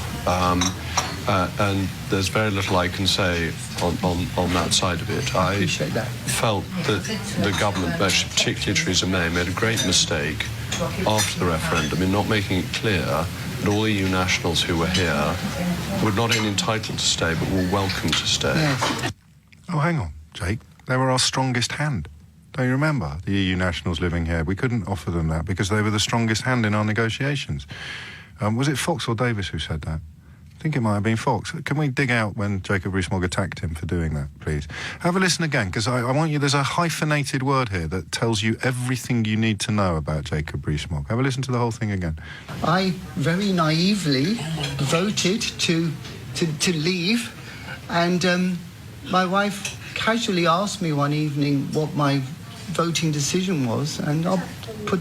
And there's very little I can say on that side of it. I appreciate that. Felt that the government, particularly Theresa May, made a great mistake after the referendum in not making it clear that all EU nationals who were here were not only entitled to stay, but were welcome to stay. Yes. Oh, hang on, Jake. They were our strongest hand. Don't you remember? The EU nationals living here. We couldn't offer them that because they were the strongest hand in our negotiations. Was it Fox or Davis who said that? I think it might have been Fox. Can we dig out when Jacob Rees-Mogg attacked him for doing that, please? Have a listen again, because I want you... There's a hyphenated word here that tells you everything you need to know about Jacob Rees-Mogg. Have a listen to the whole thing again. I very naively voted to leave, and my wife casually asked me one evening what my voting decision was, and I'll put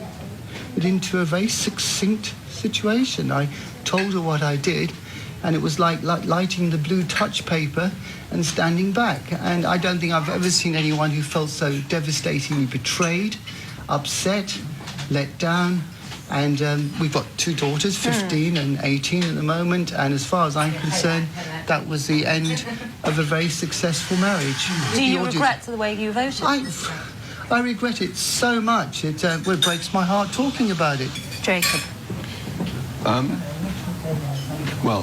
it into a very succinct situation. I told her what I did, and it was like lighting the blue touch paper and standing back. And I don't think I've ever seen anyone who felt so devastatingly betrayed, upset, let down. And we've got two daughters, 15 and 18 at the moment, and as far as I'm concerned, that was the end of a very successful marriage. Do you regret the way you voted? I regret it so much. It breaks my heart talking about it. Jacob. Well,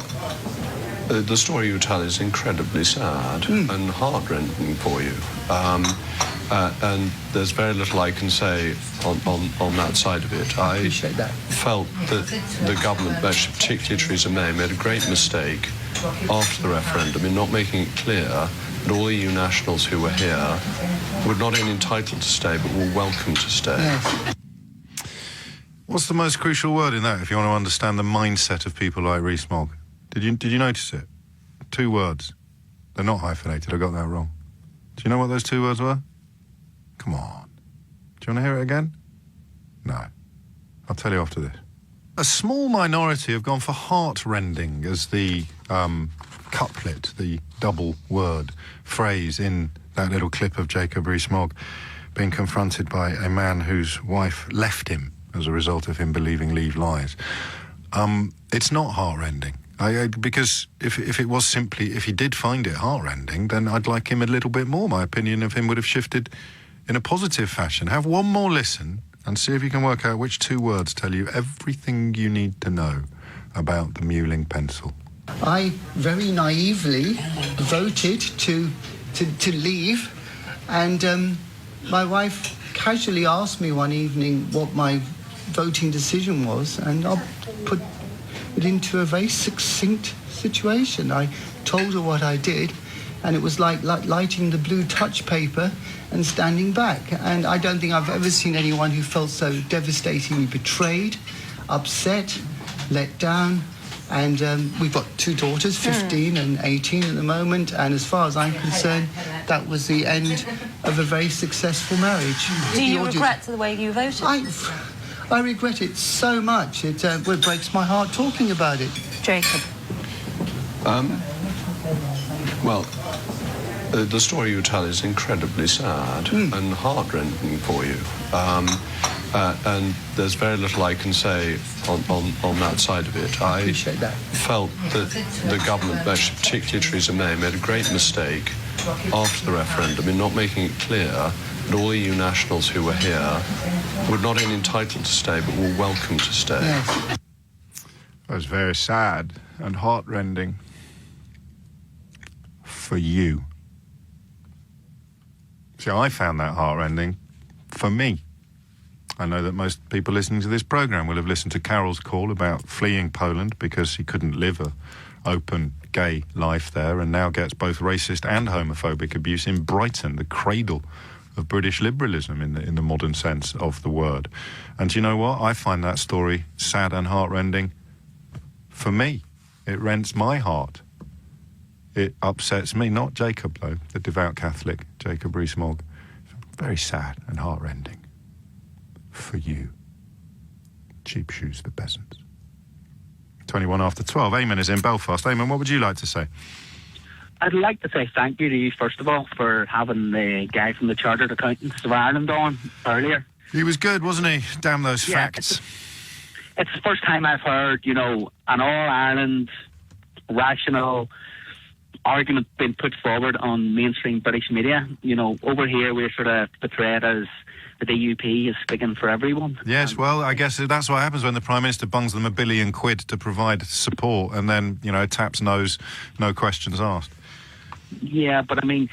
the story you tell is incredibly sad and heart-rending for you. And there's very little I can say on that side of it. I appreciate that. Felt that the government, particularly Theresa May, made a great mistake after the referendum in not making it clear that all EU nationals who were here were not only entitled to stay, but were welcome to stay. Yes. What's the most crucial word in that, if you want to understand the mindset of people like Rees-Mogg? Did you notice it? Two words. They're not hyphenated, I got that wrong. Do you know what those two words were? Come on. Do you want to hear it again? No. I'll tell you after this. A small minority have gone for heart-rending as the couplet, the double word phrase in that little clip of Jacob Rees-Mogg being confronted by a man whose wife left him as a result of him believing Leave lies. It's not heart-rending. Because if it was simply, if he did find it heart-rending, then I'd like him a little bit more. My opinion of him would have shifted in a positive fashion. Have one more listen and see if you can work out which two words tell you everything you need to know about the Mewling pencil. I very naively voted to leave, and my wife casually asked me one evening what my voting decision was, and I'll put it into a very succinct situation. I told her what I did, and it was like lighting the blue touch paper and standing back. And I don't think I've ever seen anyone who felt so devastatingly betrayed, upset, let down. And we've got two daughters, 15 and 18 at the moment, and as far as I'm concerned, that was the end of a very successful marriage. Do you regret the way you voted? I regret it so much. It breaks my heart talking about it. Jacob. Well, The story you tell is incredibly sad and heartrending for you. And there's very little I can say on that side of it. I appreciate that. felt that the government, particularly Theresa May, made a great mistake after the referendum in not making it clear that all EU nationals who were here were not only entitled to stay, but were welcome to stay. Yes. That was very sad and heartrending for you. See, I found that heartrending for me. I know that most people listening to this programme will have listened to Carol's call about fleeing Poland because he couldn't live a open gay life there, and now gets both racist and homophobic abuse in Brighton, the cradle of British liberalism in the modern sense of the word. And you know what? I find that story sad and heartrending for me. It rents my heart. It upsets me, not Jacob, though, the devout Catholic, Jacob Rees-Mogg. Very sad and heartrending for you. Cheap shoes for peasants. 21 after 12. Eamon is in Belfast. Eamon, what would you like to say? I'd like to say thank you to you, first of all, for having the guy from the Chartered Accountants of Ireland on earlier. He was good, wasn't he? Damn those facts. It's the first time I've heard, an all-Ireland rational argument being put forward on mainstream British media. Over here we're sort of portrayed as the DUP is speaking for everyone. Yes, well, I guess that's what happens when the Prime Minister bungs them £1 billion to provide support and then, taps nose, no questions asked. Yeah, but I mean,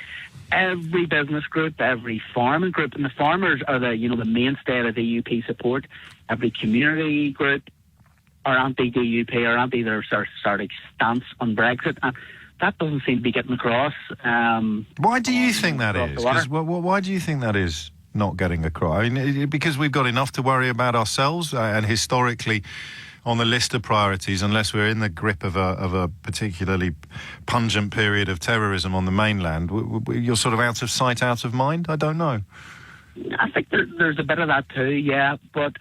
every business group, every farming group, and the farmers are the mainstay of the DUP support. Every community group are anti-DUP or anti their sort of stance on Brexit. And that doesn't seem to be getting across. Why do you think that is? Why do you think that is not getting across? I mean, because we've got enough to worry about ourselves, and historically on the list of priorities, unless we're in the grip of a particularly pungent period of terrorism on the mainland, you're sort of out of sight, out of mind? I don't know. I think there's a bit of that too, yeah, but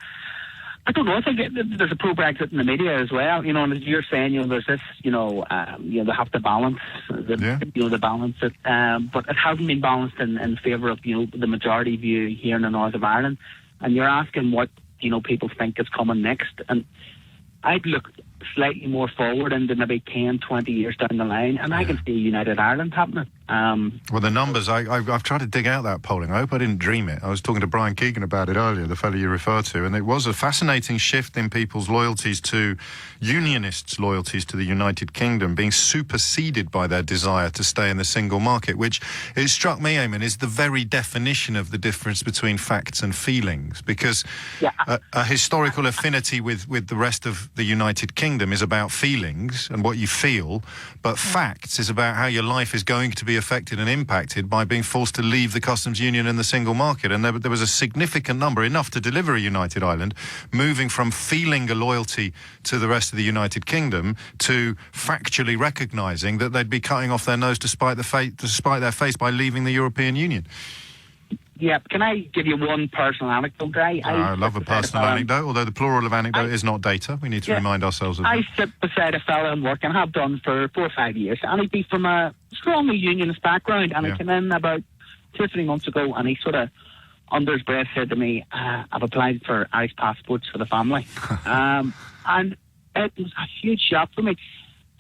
I don't know. I think there's a pro-Brexit in the media as well. And as you're saying, there's this, they have to balance, the balance it, but it hasn't been balanced in favour of, the majority view here in the north of Ireland. And you're asking what, people think is coming next. And I'd look slightly more forward into maybe 10, 20 years down the line, and I can see United Ireland happening. Well, the numbers, I've tried to dig out that polling. I hope I didn't dream it. I was talking to Brian Keegan about it earlier, the fellow you refer to, and it was a fascinating shift in people's loyalties to, unionists' loyalties to the United Kingdom being superseded by their desire to stay in the single market, which, it struck me, Eamon, is the very definition of the difference between facts and feelings, because a historical affinity with the rest of the United Kingdom is about feelings and what you feel, but facts is about how your life is going to be affected and impacted by being forced to leave the customs union and the single market. And there was a significant number, enough to deliver a united Ireland, moving from feeling a loyalty to the rest of the United Kingdom to factually recognising that they'd be cutting off their nose despite their face by leaving the European Union. Yeah, can I give you one personal anecdote, Guy? I love a personal anecdote, although the plural of anecdote is not data. We need to remind ourselves of that. I sit beside a fella in work and have done for 4 or 5 years, and he'd be from a strongly unionist background, and he came in about 2 or 3 months ago, and he sort of, under his breath, said to me, I've applied for Irish passports for the family. And it was a huge shock for me.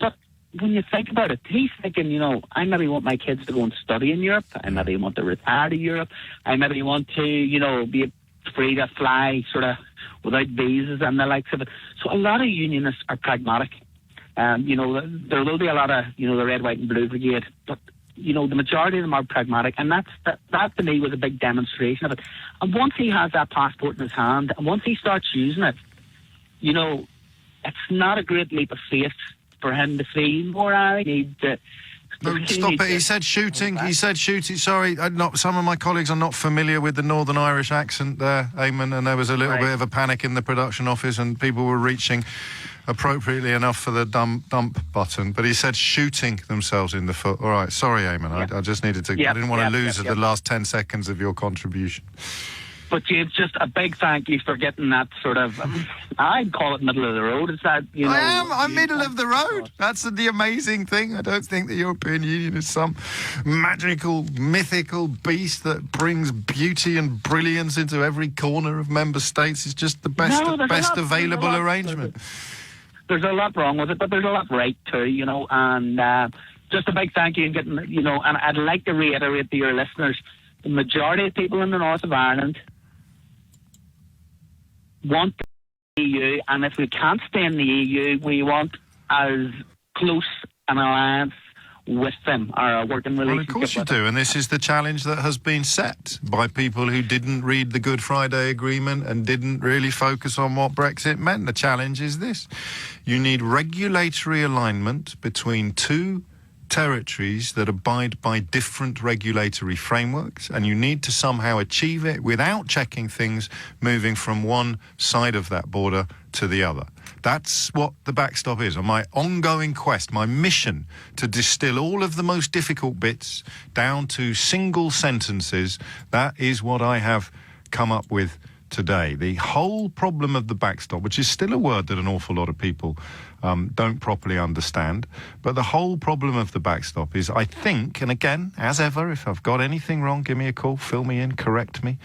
But when you think about it, he's thinking, I maybe want my kids to go and study in Europe. I maybe want to retire to Europe. I maybe want to, be free to fly sort of without visas and the likes of it. So a lot of unionists are pragmatic. There will be a lot of, the red, white and blue brigade, but, the majority of them are pragmatic. And that to me was a big demonstration of it. And once he has that passport in his hand, and once he starts using it, it's not a great leap of faith for him to feel more. I need to... No, stop it. He said shooting. Sorry, some of my colleagues are not familiar with the Northern Irish accent there, Eamon, and there was a little bit of a panic in the production office and people were reaching appropriately enough for the dump button. But he said shooting themselves in the foot. All right, sorry, Eamon. I just needed to... I didn't want to lose the last 10 seconds of your contribution. But it's just a big thank you for getting that sort of, I'd call it middle of the road. It's that, you know. I'm middle of the road. That's the amazing thing. I don't think the European Union is some magical, mythical beast that brings beauty and brilliance into every corner of member states. It's just the best available arrangement. There's a lot wrong with it, but there's a lot right too, you know, and just a big thank you and getting, you know, and I'd like to reiterate to your listeners, the majority of people in the north of Ireland want the EU, and if we can't stay in the EU, we want as close an alliance with them, or a working relationship. Well, of course you do, and this is the challenge that has been set by people who didn't read the Good Friday Agreement and didn't really focus on what Brexit meant. The challenge is this. You need regulatory alignment between two territories that abide by different regulatory frameworks, and you need to somehow achieve it without checking things moving from one side of that border to the other. That's what the backstop is. On my ongoing quest, my mission to distill all of the most difficult bits down to single sentences, that is what I have come up with today. The whole problem of the backstop, which is still a word that an awful lot of people don't properly understand, but the whole problem of the backstop is, I think, and again, as ever, if I've got anything wrong, give me a call, fill me in, correct me.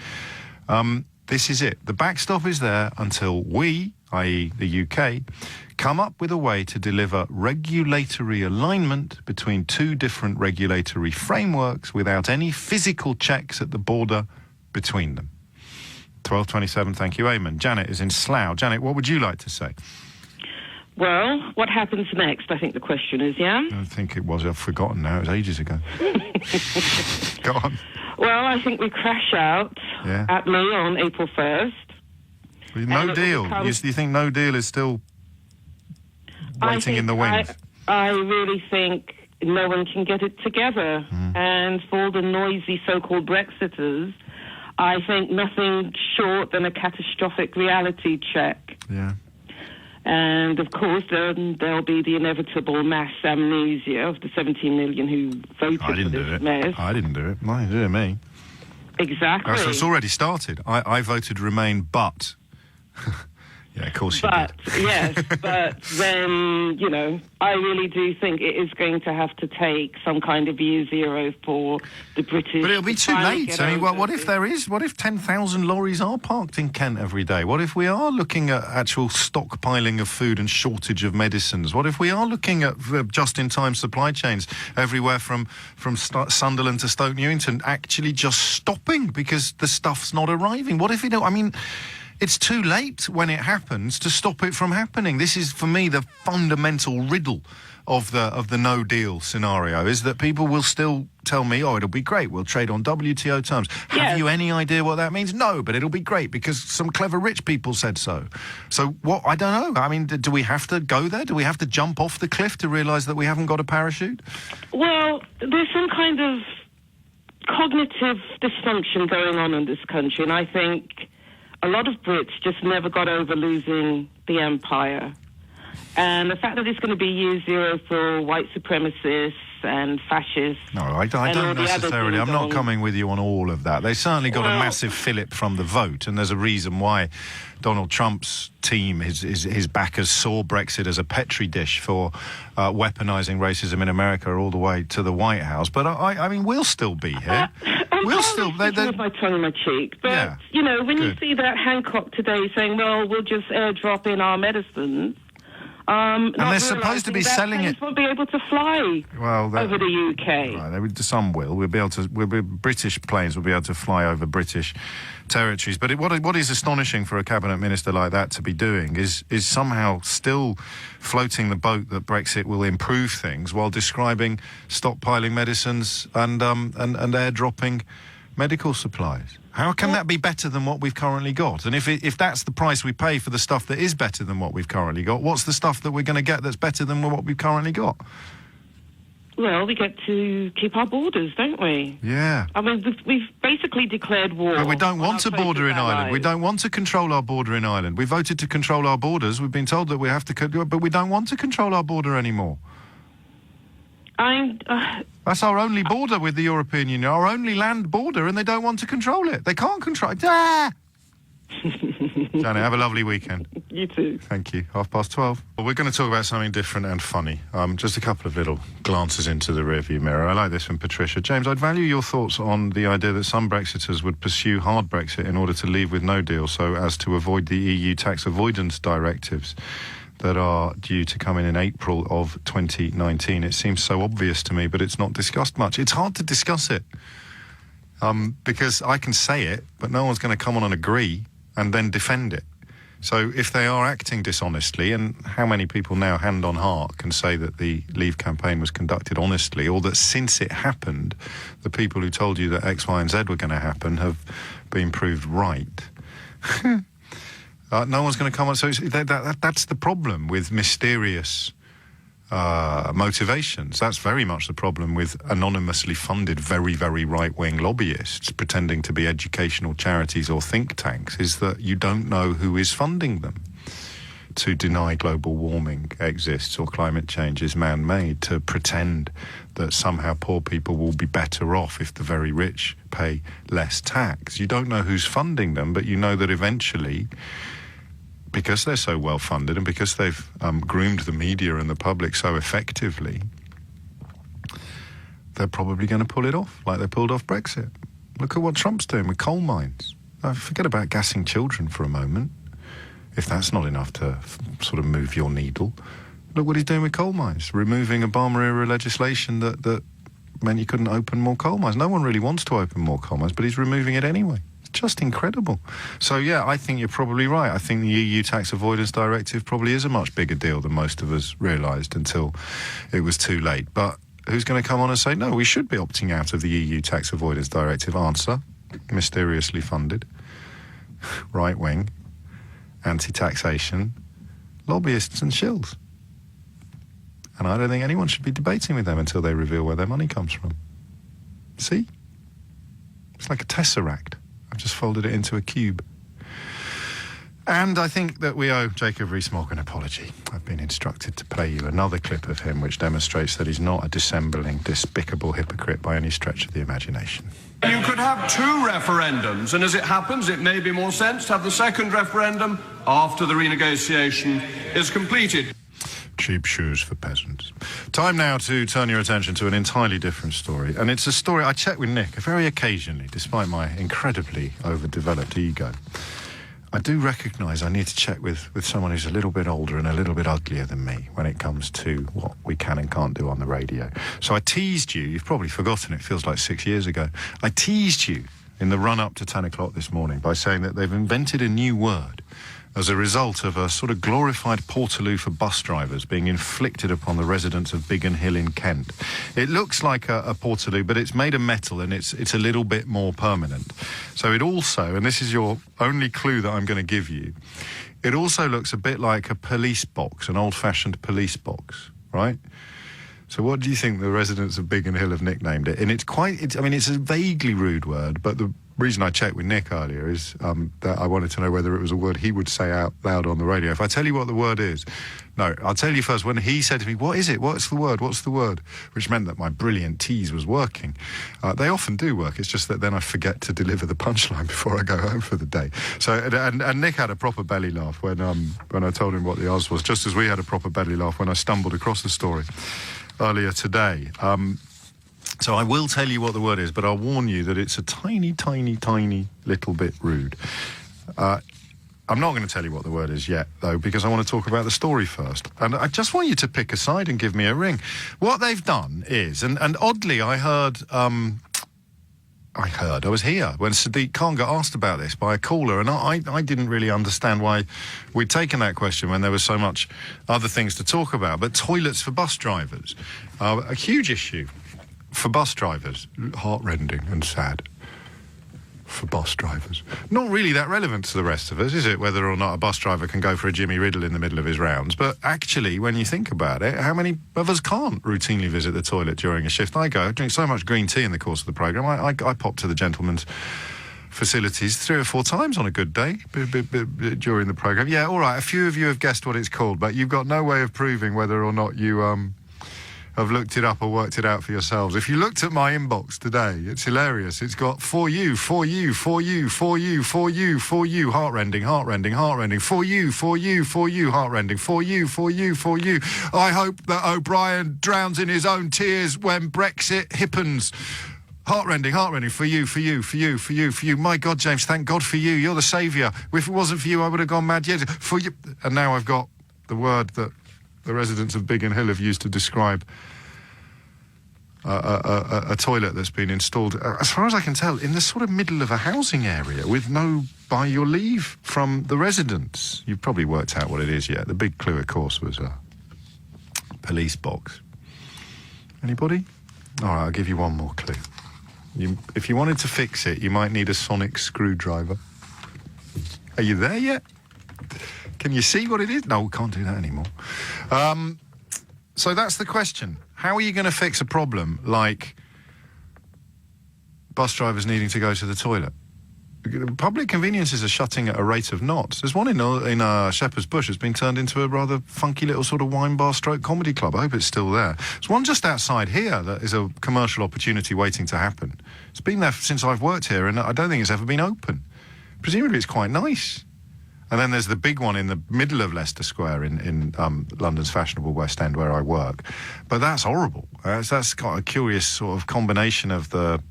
This is it. The backstop is there until we, i.e. the UK, come up with a way to deliver regulatory alignment between two different regulatory frameworks without any physical checks at the border between them. 12:27, thank you, Eamon. Janet is in Slough. Janet, what would you like to say? Well, what happens next, I think the question is, yeah? I think it was. I've forgotten now. It was ages ago. Go on. Well, I think we crash out at me on April 1st. No deal. You think no deal is still waiting in the wings? I really think no one can get it together. And for all the noisy so-called Brexiters, I think nothing short than a catastrophic reality check. Yeah. And, of course, there'll be the inevitable mass amnesia of the 17 million who voted for this mess. I didn't do it. No, you did it me. Exactly. So it's already started. I voted Remain, but... Yeah, of course you did. Yes, but then, you know, I really do think it is going to have to take some kind of year zero for the British... But it'll be too late. I mean, what if 10,000 lorries are parked in Kent every day? What if we are looking at actual stockpiling of food and shortage of medicines? What if we are looking at just-in-time supply chains everywhere from Sunderland to Stoke Newington actually just stopping because the stuff's not arriving? What if we don't... I mean... It's too late when it happens to stop it from happening. This is, for me, the fundamental riddle of the no deal scenario, is that people will still tell me, oh, it'll be great, we'll trade on WTO terms. Yes. Have you any idea what that means? No, but it'll be great because some clever rich people said so. So what? I don't know. I mean, do we have to go there? Do we have to jump off the cliff to realise that we haven't got a parachute? Well, there's some kind of cognitive dysfunction going on in this country, and I think a lot of Brits just never got over losing the empire. And the fact that it's going to be year zero for white supremacists and fascists... No, I don't necessarily. I'm not coming with you on all of that. They certainly got a massive fillip from the vote, and there's a reason why Donald Trump's team, his backers, saw Brexit as a petri dish for weaponising racism in America all the way to the White House. But, I mean, we'll still be here. We'll still... with my tongue in my cheek. But, you know, when you see that Hancock today saying, well, we'll just airdrop in our medicines... and they're supposed to be selling it. Won't be able to fly over the UK. Right, some will. British planes will be able to fly over British territories. But what is astonishing for a cabinet minister like that to be doing is somehow still floating the boat that Brexit will improve things while describing stockpiling medicines and airdropping medical supplies. How can that be better than what we've currently got? And if that's the price we pay for the stuff that is better than what we've currently got, what's the stuff that we're going to get that's better than what we've currently got? Well, we get to keep our borders, don't we? Yeah. I mean, we've basically declared war. But we don't want a border in Ireland. We don't want to control our border in Ireland. We voted to control our borders. We've been told that we have to, but we don't want to control our border anymore. That's our only border with the European Union, our only land border, and they don't want to control it. They can't control it. Ah! Janet, have a lovely weekend. You too. Thank you. 12:30. Well, we're going to talk about something different and funny. Just a couple of little glances into the rearview mirror. I like this from Patricia. James, I'd value your thoughts on the idea that some Brexiters would pursue hard Brexit in order to leave with no deal so as to avoid the EU tax avoidance directives that are due to come in April of 2019. It seems so obvious to me, but it's not discussed much. It's hard to discuss it because I can say it, but no one's going to come on and agree and then defend it. So if they are acting dishonestly, and how many people now, hand on heart, can say that the Leave campaign was conducted honestly, or that since it happened, the people who told you that X, Y and Z were going to happen have been proved right? No one's going to come on. So that's the problem with mysterious motivations. That's very much the problem with anonymously funded, very, very right-wing lobbyists pretending to be educational charities or think tanks, is that you don't know who is funding them to deny global warming exists or climate change is man-made, to pretend that somehow poor people will be better off if the very rich pay less tax. You don't know who's funding them, but you know that eventually, because they're so well funded and because they've groomed the media and the public so effectively, they're probably going to pull it off like they pulled off Brexit. Look at what Trump's doing with coal mines. Forget about gassing children for a moment, if that's not enough to sort of move your needle. Look what he's doing with coal mines, removing Obama-era legislation that meant you couldn't open more coal mines. No one really wants to open more coal mines, but he's removing it anyway. Just incredible. So, yeah, I think you're probably right. I think the EU tax avoidance directive probably is a much bigger deal than most of us realised until it was too late. But who's going to come on and say, no, we should be opting out of the EU tax avoidance directive? Answer, mysteriously funded, right-wing, anti-taxation, lobbyists and shills. And I don't think anyone should be debating with them until they reveal where their money comes from. See? It's like a tesseract. I've just folded it into a cube. And I think that we owe Jacob Rees-Mogg an apology. I've been instructed to play you another clip of him which demonstrates that he's not a dissembling, despicable hypocrite by any stretch of the imagination. You could have two referendums, and as it happens, it may be more sense to have the second referendum after the renegotiation is completed. Cheap shoes for peasants. Time now to turn your attention to an entirely different story. And it's a story I check with Nick very occasionally, despite my incredibly overdeveloped ego. I do recognise I need to check with someone who's a little bit older and a little bit uglier than me when it comes to what we can and can't do on the radio. So I teased you, you've probably forgotten, it feels like 6 years ago. I teased you in the run-up to 10 o'clock this morning by saying that they've invented a new word as a result of a sort of glorified Portaloo for bus drivers being inflicted upon the residents of Biggin Hill in Kent. It looks like a Portaloo, but it's made of metal and it's a little bit more permanent. So it also, and this is your only clue that I'm going to give you, it also looks a bit like a police box, an old-fashioned police box, right? So what do you think the residents of Biggin Hill have nicknamed it? And it's a vaguely rude word, but the reason I checked with Nick earlier is that I wanted to know whether it was a word he would say out loud on the radio. If I tell you what the word is, no, I'll tell you first. When he said to me, what is it? What's the word? What's the word? Which meant that my brilliant tease was working. They often do work. It's just that then I forget to deliver the punchline before I go home for the day. So, and Nick had a proper belly laugh when I told him what the odds was, just as we had a proper belly laugh when I stumbled across the story earlier today. So I will tell you what the word is, but I'll warn you that it's a tiny, tiny, tiny little bit rude. I'm not going to tell you what the word is yet, though, because I want to talk about the story first. And I just want you to pick a side and give me a ring. What they've done is, and oddly, I was here when Sadiq Khan got asked about this by a caller, and I didn't really understand why we'd taken that question when there was so much other things to talk about. But toilets for bus drivers, a huge issue for bus drivers, heartrending and sad for bus drivers. Not really that relevant to the rest of us, is it, whether or not a bus driver can go for a Jimmy Riddle in the middle of his rounds? But actually, when you think about it, how many of us can't routinely visit the toilet during a shift? I drink so much green tea in the course of the programme. I pop to the gentleman's facilities 3 or 4 times on a good day during the programme. Yeah, all right, a few of you have guessed what it's called, but you've got no way of proving whether or not you have looked it up or worked it out for yourselves. If you looked at my inbox today, it's hilarious. It's got for you, for you, for you, for you, for you, for you, heartrending, heartrending, heartrending, for you, heartrending, for you, for you, for you. I hope that O'Brien drowns in his own tears when Brexit hippens. Heartrending, heartrending, for you, for you, for you, for you, for you. My God, James, thank God for you. You're the saviour. If it wasn't for you, I would have gone mad. Yeah, for you. And now I've got the word that the residents of Biggin Hill have used to describe a toilet that's been installed, as far as I can tell, in the sort of middle of a housing area with no by your leave from the residents. You've probably worked out what it is yet. The big clue, of course, was a police box. Anybody? All right, I'll give you one more clue. If you wanted to fix it, you might need a sonic screwdriver. Are you there yet? Can you see what it is? No, we can't do that anymore. So that's the question. How are you going to fix a problem like bus drivers needing to go to the toilet? Public conveniences are shutting at a rate of knots. There's one in Shepherd's Bush that's been turned into a rather funky little sort of wine bar stroke comedy club. I hope it's still there. There's one just outside here that is a commercial opportunity waiting to happen. It's been there since I've worked here, and I don't think it's ever been open. Presumably it's quite nice. And then there's the big one in the middle of Leicester Square in London's fashionable West End where I work. But that's horrible. That's got a curious sort of combination of the,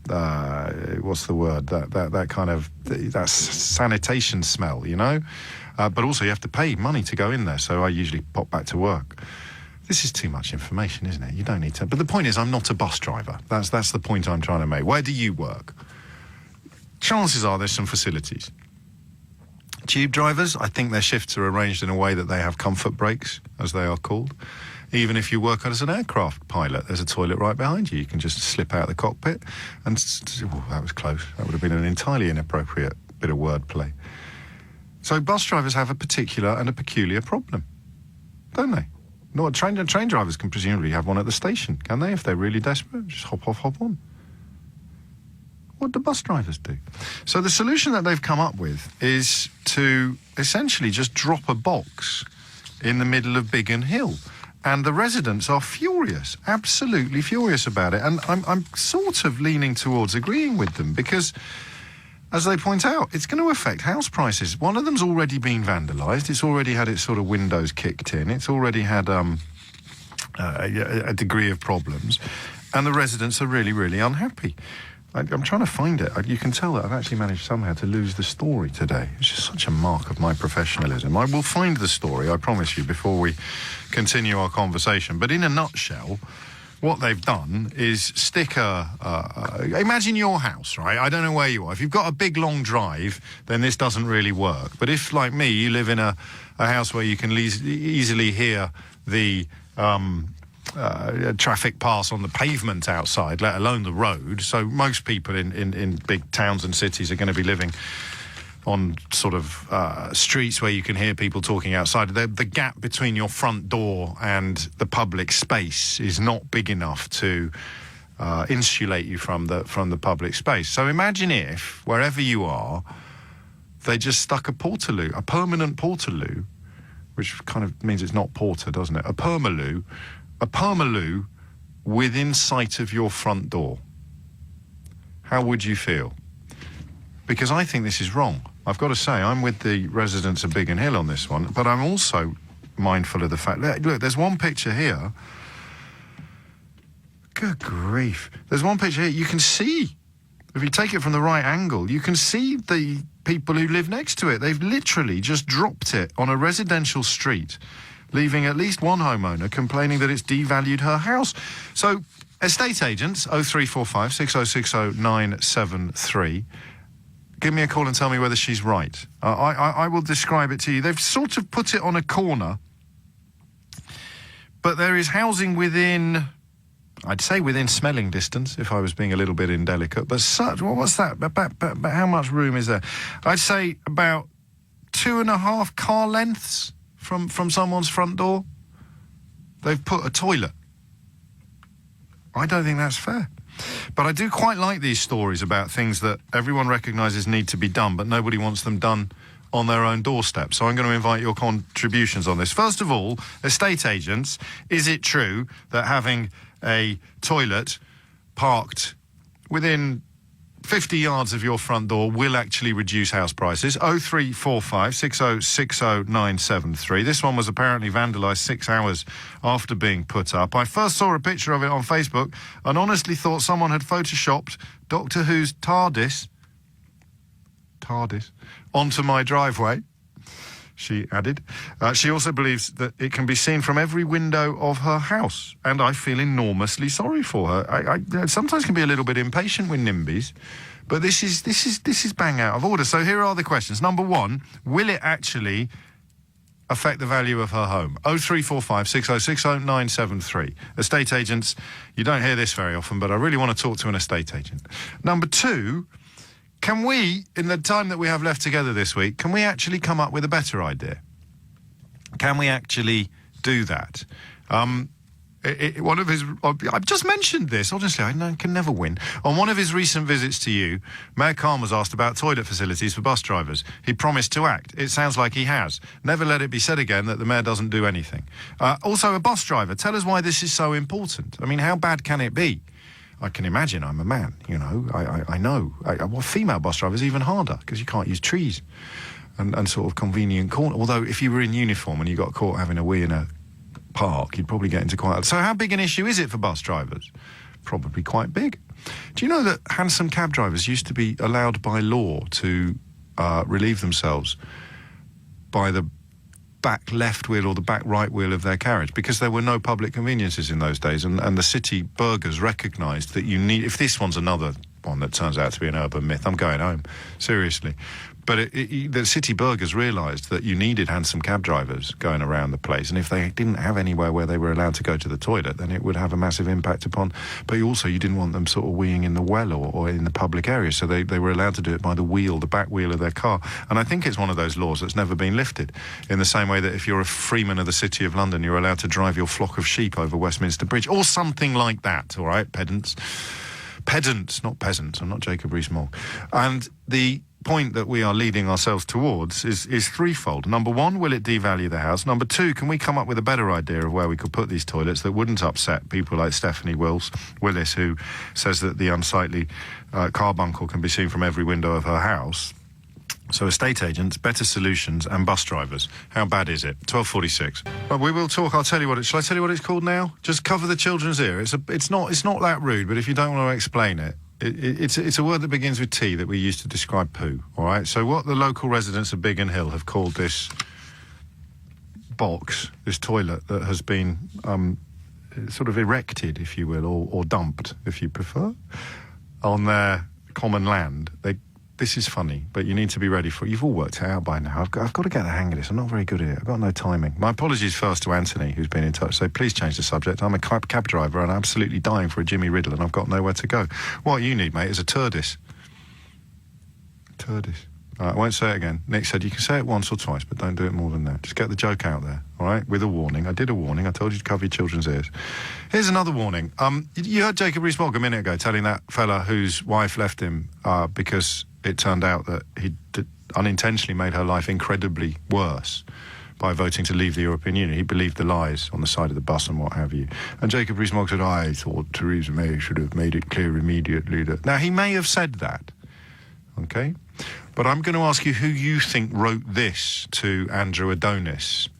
what's the word, that kind of, that sanitation smell, you know? But also you have to pay money to go in there, so I usually pop back to work. This is too much information, isn't it? You don't need to. But the point is, I'm not a bus driver. That's the point I'm trying to make. Where do you work? Chances are there's some facilities. Tube drivers, I think their shifts are arranged in a way that they have comfort breaks, as they are called. Even if you work as an aircraft pilot, there's a toilet right behind you. You can just slip out of the cockpit and... Oh, that was close. That would have been an entirely inappropriate bit of wordplay. So bus drivers have a particular and a peculiar problem, don't they? No, train drivers can presumably have one at the station, can they? If they're really desperate, just hop off, hop on. What do bus drivers do? So the solution that they've come up with is to essentially just drop a box in the middle of Biggin Hill. And the residents are furious, absolutely furious about it. And I'm sort of leaning towards agreeing with them because, as they point out, it's going to affect house prices. One of them's already been vandalised. It's already had its sort of windows kicked in. It's already had a degree of problems. And the residents are really, really unhappy. I'm trying to find it. You can tell that I've actually managed somehow to lose the story today. It's just such a mark of my professionalism. I will find the story, I promise you, before we continue our conversation. But in a nutshell, what they've done is stick imagine your house, right? I don't know where you are. If you've got a big, long drive, then this doesn't really work. But if, like me, you live in a house where you can easily hear the... traffic pass on the pavement outside, let alone the road. So most people in big towns and cities are going to be living on sort of streets where you can hear people talking outside. The gap between your front door and the public space is not big enough to insulate you from the public space. So imagine if, wherever you are, they just stuck a portaloo, a permanent portaloo, which kind of means it's not porter, doesn't it? A permaloo within sight of your front door. How would you feel? Because I think this is wrong. I've got to say, I'm with the residents of Biggin Hill on this one, but I'm also mindful of the fact that, look, there's one picture here. Good grief. There's one picture here. You can see, if you take it from the right angle, you can see the people who live next to it. They've literally just dropped it on a residential street, leaving at least one homeowner complaining that it's devalued her house. So, estate agents, 0345 6060 973. Give me a call and tell me whether she's right. I will describe it to you. They've sort of put it on a corner, but there is housing within, I'd say within smelling distance, if I was being a little bit indelicate. But what's that? But how much room is there? I'd say about 2.5 car lengths from someone's front door. They've put a toilet. I don't think that's fair. But I do quite like these stories about things that everyone recognises need to be done, but nobody wants them done on their own doorstep. So I'm going to invite your contributions on this. First of all, estate agents, is it true that having a toilet parked within 50 yards of your front door will actually reduce house prices. 0345 6060973. This one was apparently vandalised 6 hours after being put up. I first saw a picture of it on Facebook and honestly thought someone had photoshopped Doctor Who's TARDIS onto my driveway, she added. She also believes that it can be seen from every window of her house, and I feel enormously sorry for her. I sometimes can be a little bit impatient with NIMBYs, but this is bang out of order. So here are the questions. Number one, will it actually affect the value of her home? 0345 6060973. Estate agents, you don't hear this very often, but I really want to talk to an estate agent. Number two, can we, in the time that we have left together this week, can we actually come up with a better idea? Can we actually do that? One of his... I've just mentioned this. Honestly, I can never win. On one of his recent visits to you, Mayor Khan was asked about toilet facilities for bus drivers. He promised to act. It sounds like he has. Never let it be said again that the mayor doesn't do anything. Also, a bus driver. Tell us why this is so important. I mean, how bad can it be? I can imagine. I'm a man, you know. I know. Well, female bus drivers even harder because you can't use trees and sort of convenient corner. Although if you were in uniform and you got caught having a wee in a park, you'd probably get into quite... So how big an issue is it for bus drivers? Probably quite big. Do you know that hansom cab drivers used to be allowed by law to relieve themselves by the back left wheel or the back right wheel of their carriage because there were no public conveniences in those days, and the city burghers recognised that you need... If this one's another one that turns out to be an urban myth, I'm going home, seriously. But the city burghers realised that you needed hansom cab drivers going around the place, and if they didn't have anywhere where they were allowed to go to the toilet, then it would have a massive impact upon... But also, you didn't want them sort of weeing in the well or in the public area, so they were allowed to do it by the wheel, the back wheel of their car. And I think it's one of those laws that's never been lifted, in the same way that if you're a freeman of the City of London, you're allowed to drive your flock of sheep over Westminster Bridge, or something like that, all right, pedants? Pedants, not peasants. I'm not Jacob Rees-Mogg. And the point that we are leading ourselves towards is threefold. Number one, will it devalue the house? Number two, can we come up with a better idea of where we could put these toilets that wouldn't upset people like Stephanie Willis, who says that the unsightly carbuncle can be seen from every window of her house? So estate agents, better solutions, and bus drivers. How bad is it? 12:46. Well, we will talk. I'll tell you what shall I tell you what it's called now? Just cover the children's ear. It's not that rude, but if you don't want to explain it, it's a word that begins with T that we use to describe poo, all right? So what the local residents of Biggin Hill have called this box, this toilet that has been sort of erected, if you will, or dumped, if you prefer, on their common land. This is funny, but you need to be ready for it. You've all worked it out by now. I've got to get the hang of this. I'm not very good at it. I've got no timing. My apologies first to Anthony, who's been in touch. So please change the subject. I'm a cab driver and I'm absolutely dying for a Jimmy Riddle and I've got nowhere to go. What you need, mate, is a TARDIS. TARDIS. I won't say it again. Nick said you can say it once or twice, but don't do it more than that. Just get the joke out there, all right? With a warning. I did a warning. I told you to cover your children's ears. Here's another warning. You heard Jacob Rees-Mogg a minute ago telling that fella whose wife left him because it turned out that he unintentionally made her life incredibly worse by voting to leave the European Union. He believed the lies on the side of the bus and what have you. And Jacob Rees-Mogg said, I thought Theresa May should have made it clear immediately that... Now, he may have said that, okay? But I'm going to ask you who you think wrote this to Andrew Adonis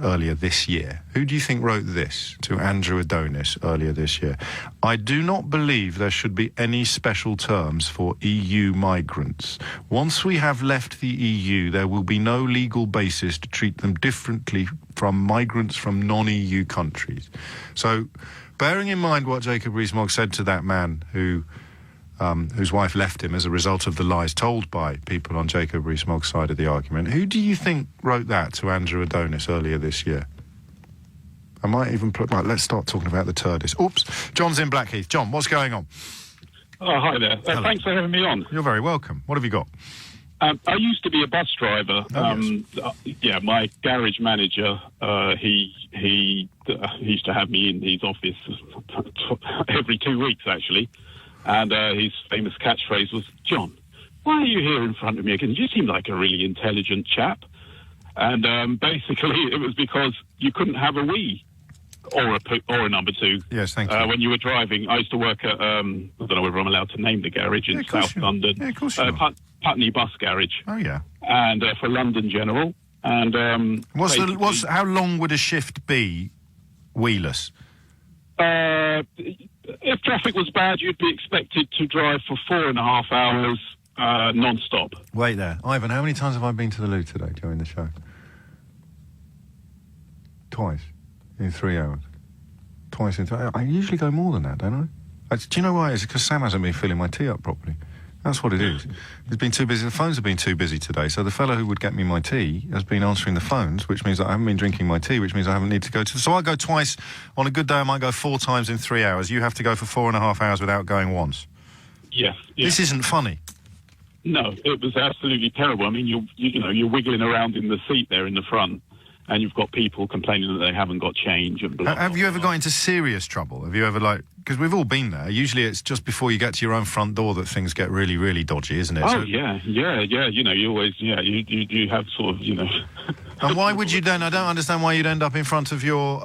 earlier this year. Who do you think wrote this to Andrew Adonis earlier this year? I do not believe there should be any special terms for EU migrants. Once we have left the EU, there will be no legal basis to treat them differently from migrants from non-EU countries. So, bearing in mind what Jacob Rees-Mogg said to that man whose wife left him as a result of the lies told by people on Jacob Rees-Mogg's side of the argument, who do you think wrote that to Andrew Adonis earlier this year? I might even put... Right, let's start talking about the TARDIS. Oops, John's in Blackheath. John, what's going on? Oh, hi there. Thanks for having me on. You're very welcome. What have you got? I used to be a bus driver. Yes. My garage manager, he used to have me in his office every 2 weeks, actually. And his famous catchphrase was, John, why are you here in front of me again? You seem like a really intelligent chap. And basically, it was because you couldn't have a wee. or a number 2. Yes, thank you. When you were driving, I used to work at, I don't know whether I'm allowed to name the garage in South London. Yeah, of course you are. Putney Bus Garage. Oh, yeah. And for London General. And how long would a shift be, wheelers? If traffic was bad, you'd be expected to drive for 4.5 hours non-stop. Wait there. Ivan, how many times have I been to the loo today during the show? Twice. In 3 hours. Twice in 3 hours. I usually go more than that, don't I? Do you know why? It's because Sam hasn't been filling my tea up properly. That's what it is. He's been too busy. The phones have been too busy today. So the fellow who would get me my tea has been answering the phones, which means that I haven't been drinking my tea, which means I haven't needed to go to... So I go twice. On a good day, I might go 4 times in 3 hours. You have to go for 4.5 hours without going once. Yes. This isn't funny. No, it was absolutely terrible. I mean, you're wiggling around in the seat there in the front, and you've got people complaining that they haven't got change. And blah, have you ever got into serious trouble? Have you ever, because we've all been there. Usually it's just before you get to your own front door that things get really, really dodgy, isn't it? Oh, yeah. You always, you have sort of, And why would you then? I don't understand why you'd end up in front of your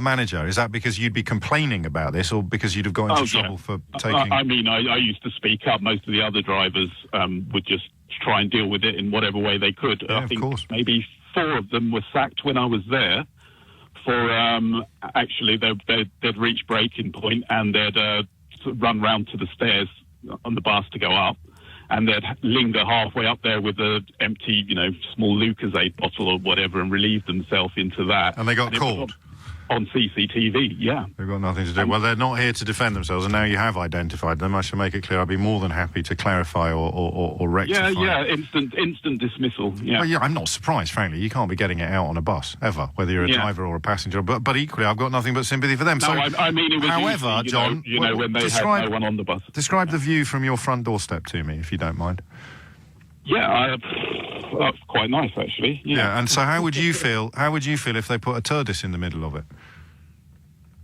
manager. Is that because you'd be complaining about this, or because you'd have got into trouble for taking... I mean, I used to speak up. Most of the other drivers would just try and deal with it in whatever way they could. Yeah, I think of course. maybe 4 of them were sacked when I was there for actually they'd reach breaking point and they'd run round to the stairs on the bus to go up, and they'd linger halfway up there with a empty, small Lucozade bottle or whatever and relieve themselves into that. And they got caught? On CCTV, yeah. They've got nothing to do. Well, they're not here to defend themselves, and now you have identified them. I should make it clear I'd be more than happy to clarify or rectify. Yeah, instant dismissal, yeah. Well, yeah, I'm not surprised, frankly. You can't be getting it out on a bus, ever, whether you're a driver or a passenger. But equally, I've got nothing but sympathy for them. No, I mean, it was however, easy, John, when they had no one on the bus. Describe the view from your front doorstep to me, if you don't mind. Yeah, that's quite nice, actually. Yeah, and so how would you feel? How would you feel if they put a TARDIS in the middle of it?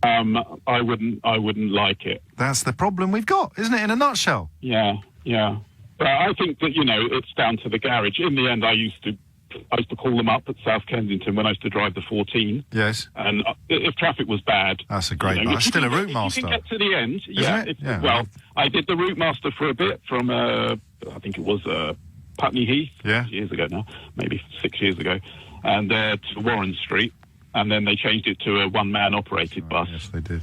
I wouldn't like it. That's the problem we've got, isn't it? In a nutshell. Yeah. But I think that it's down to the garage. In the end, I used to call them up at South Kensington when I used to drive the 14. Yes. And if traffic was bad, that's a great. That's still a route master. You can get to the end. Yeah. Well, I did the route master for a bit from I think it was Putney Heath. Yeah. Years ago now, maybe 6 years ago, and to Warren Street. And then they changed it to a one-man operated bus. Yes, they did.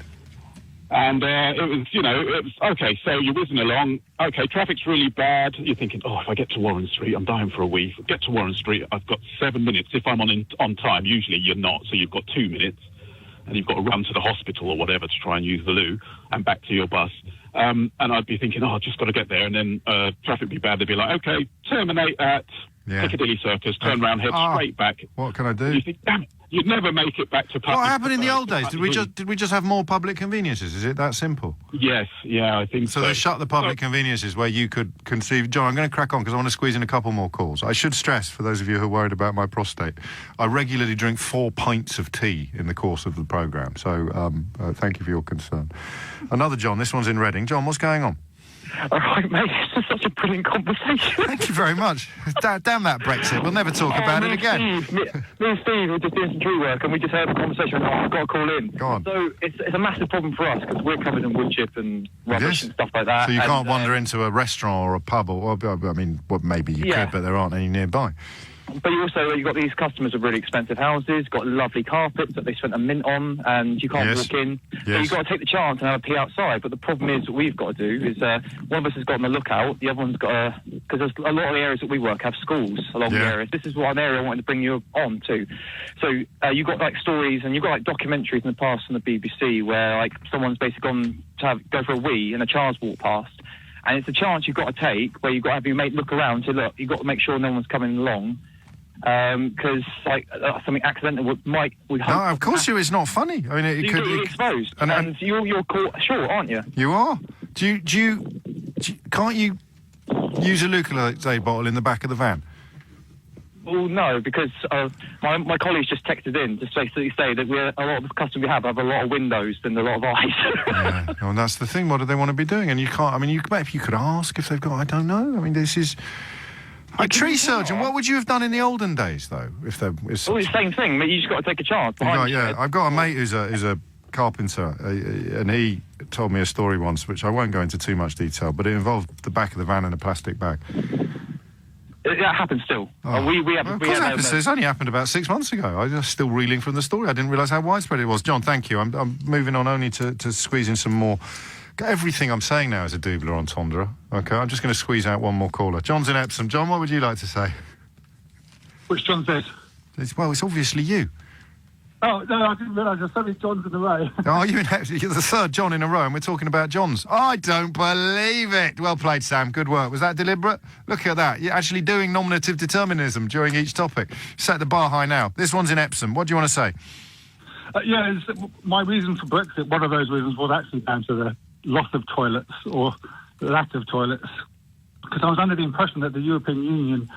And it was okay, so you're whizzing along. Okay, traffic's really bad. You're thinking, if I get to Warren Street, I'm dying for a wee. Get to Warren Street, I've got 7 minutes. If I'm on time, usually you're not, so you've got 2 minutes. And you've got to run to the hospital or whatever to try and use the loo and back to your bus. And I'd be thinking, I've just got to get there. And then traffic would be bad. They'd be like, okay, terminate at Piccadilly Circus, turn around, head straight back. What can I do? You think, damn it. You'd never make it back to Putney. What happened in the old days? Did we just have more public conveniences? Is it that simple? Yes, I think so. So they shut the public conveniences where you could conceive... John, I'm going to crack on because I want to squeeze in a couple more calls. I should stress, for those of you who are worried about my prostate, I regularly drink 4 pints of tea in the course of the programme. So thank you for your concern. Another John, this one's in Reading. John, what's going on? All right, mate. It's just such a brilliant conversation. Thank you very much. Damn that Brexit. We'll never talk about it again. Me and Steve were just doing some tree work, and we just had a conversation. I've got to call in. Go on. So it's a massive problem for us because we're covered in wood chip and rubbish and stuff like that. So you can't wander into a restaurant or a pub, or maybe you could, but there aren't any nearby. But you've got these customers with really expensive houses, got lovely carpets that they spent a mint on, and you can't walk in. Yes. So you've got to take the chance and have a pee outside. But the problem is, what we've got to do is one of us has got on the lookout, the other one's got to... Because there's a lot of the areas that we work have schools along the areas. This is one area I wanted to bring you on to. So you've got stories, and you've got documentaries in the past on the BBC where someone's basically gone to go for a wee and a child's walked past. And it's a chance you've got to take where you've got to have your mate look around to look. You've got to make sure no one's coming along. Because something accidental might... No, of course it's not funny. I mean, it could be exposed, and you're caught short, aren't you? You are. Can't you use a Lucozade bottle in the back of the van? Well, no, because my colleagues just texted in to basically say that a lot of the customers we have a lot of windows and a lot of eyes. Yeah, well, that's the thing. What do they want to be doing? And you can't... I mean, if you could ask if they've got... I don't know. I mean, this is... A tree surgeon. What would you have done in the olden days, though? If there is Well, it's the same thing, but you just got to take a chance. right, yeah. I've got a mate who's a carpenter, and he told me a story once, which I won't go into too much detail, but it involved the back of the van in a plastic bag. That happens still. Oh. It's only happened about 6 months ago. I was still reeling from the story. I didn't realise how widespread it was. John, thank you. I'm moving on only to squeeze in some more. Everything I'm saying now is a double entendre. OK, I'm just going to squeeze out one more caller. John's in Epsom. John, what would you like to say? Which John's this? Well, it's obviously you. Oh, no, I didn't realise there's so many Johns in a row. Oh, you're the third John in a row, and we're talking about Johns. I don't believe it. Well played, Sam. Good work. Was that deliberate? Look at that. You're actually doing nominative determinism during each topic. Set the bar high now. This one's in Epsom. What do you want to say? My reason for Brexit, one of those reasons was actually down to the loss of toilets or lack of toilets. Because I was under the impression that the European Union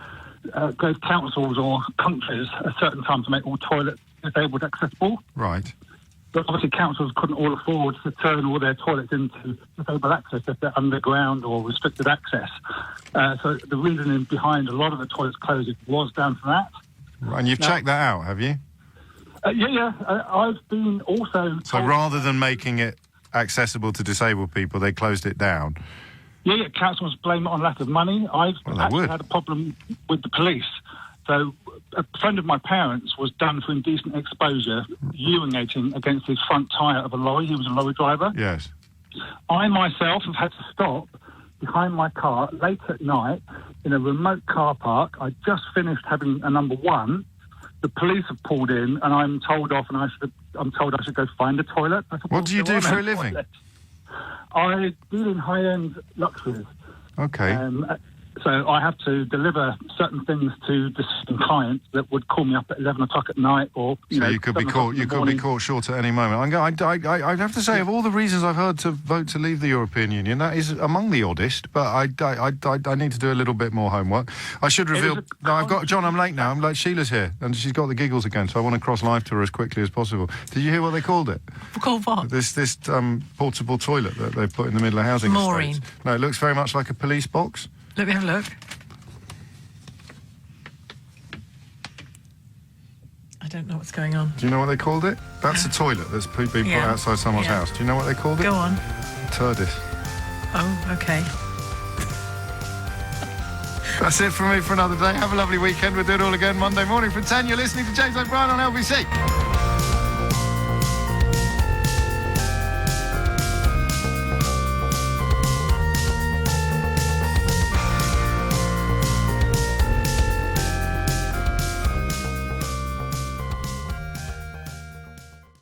gave councils or countries a certain time to make all toilets disabled accessible. Right. But obviously councils couldn't all afford to turn all their toilets into disabled access if they're underground or restricted access. So the reasoning behind a lot of the toilets closing was down to that. And you've checked that out, have you? I've been also... So rather than making it accessible to disabled people, they closed it down? Yeah, councils blame it on lack of money. I've actually had a problem with the police. So a friend of my parents was done for indecent exposure, urinating against his front tyre of a lorry. He was a lorry driver. Yes. I myself have had to stop behind my car late at night in a remote car park. I just finished having a number one. The police have pulled in, and I'm told off, and I'm told I should go find a toilet. I thought, what do you do for a living? I deal in high-end luxuries. Okay. So I have to deliver certain things to distant clients that would call me up at 11 o'clock at night, or you could be caught. You could be caught short at any moment. I have to say, of all the reasons I've heard to vote to leave the European Union, that is among the oddest. But I need to do a little bit more homework. I should reveal. No, I've got John. I'm late now. I'm like Sheila's here, and she's got the giggles again. So I want to cross live to her as quickly as possible. Did you hear what they called it? Called what? This portable toilet that they put in the middle of housing estates. No, it looks very much like a police box. Let me have a look. I don't know what's going on. Do you know what they called it? That's a toilet that's been put outside someone's house. Do you know what they called it? Go on. TARDIS. Oh, OK. That's it from me for another day. Have a lovely weekend. We'll do it all again Monday morning from 10. You're listening to James O'Brien on LBC.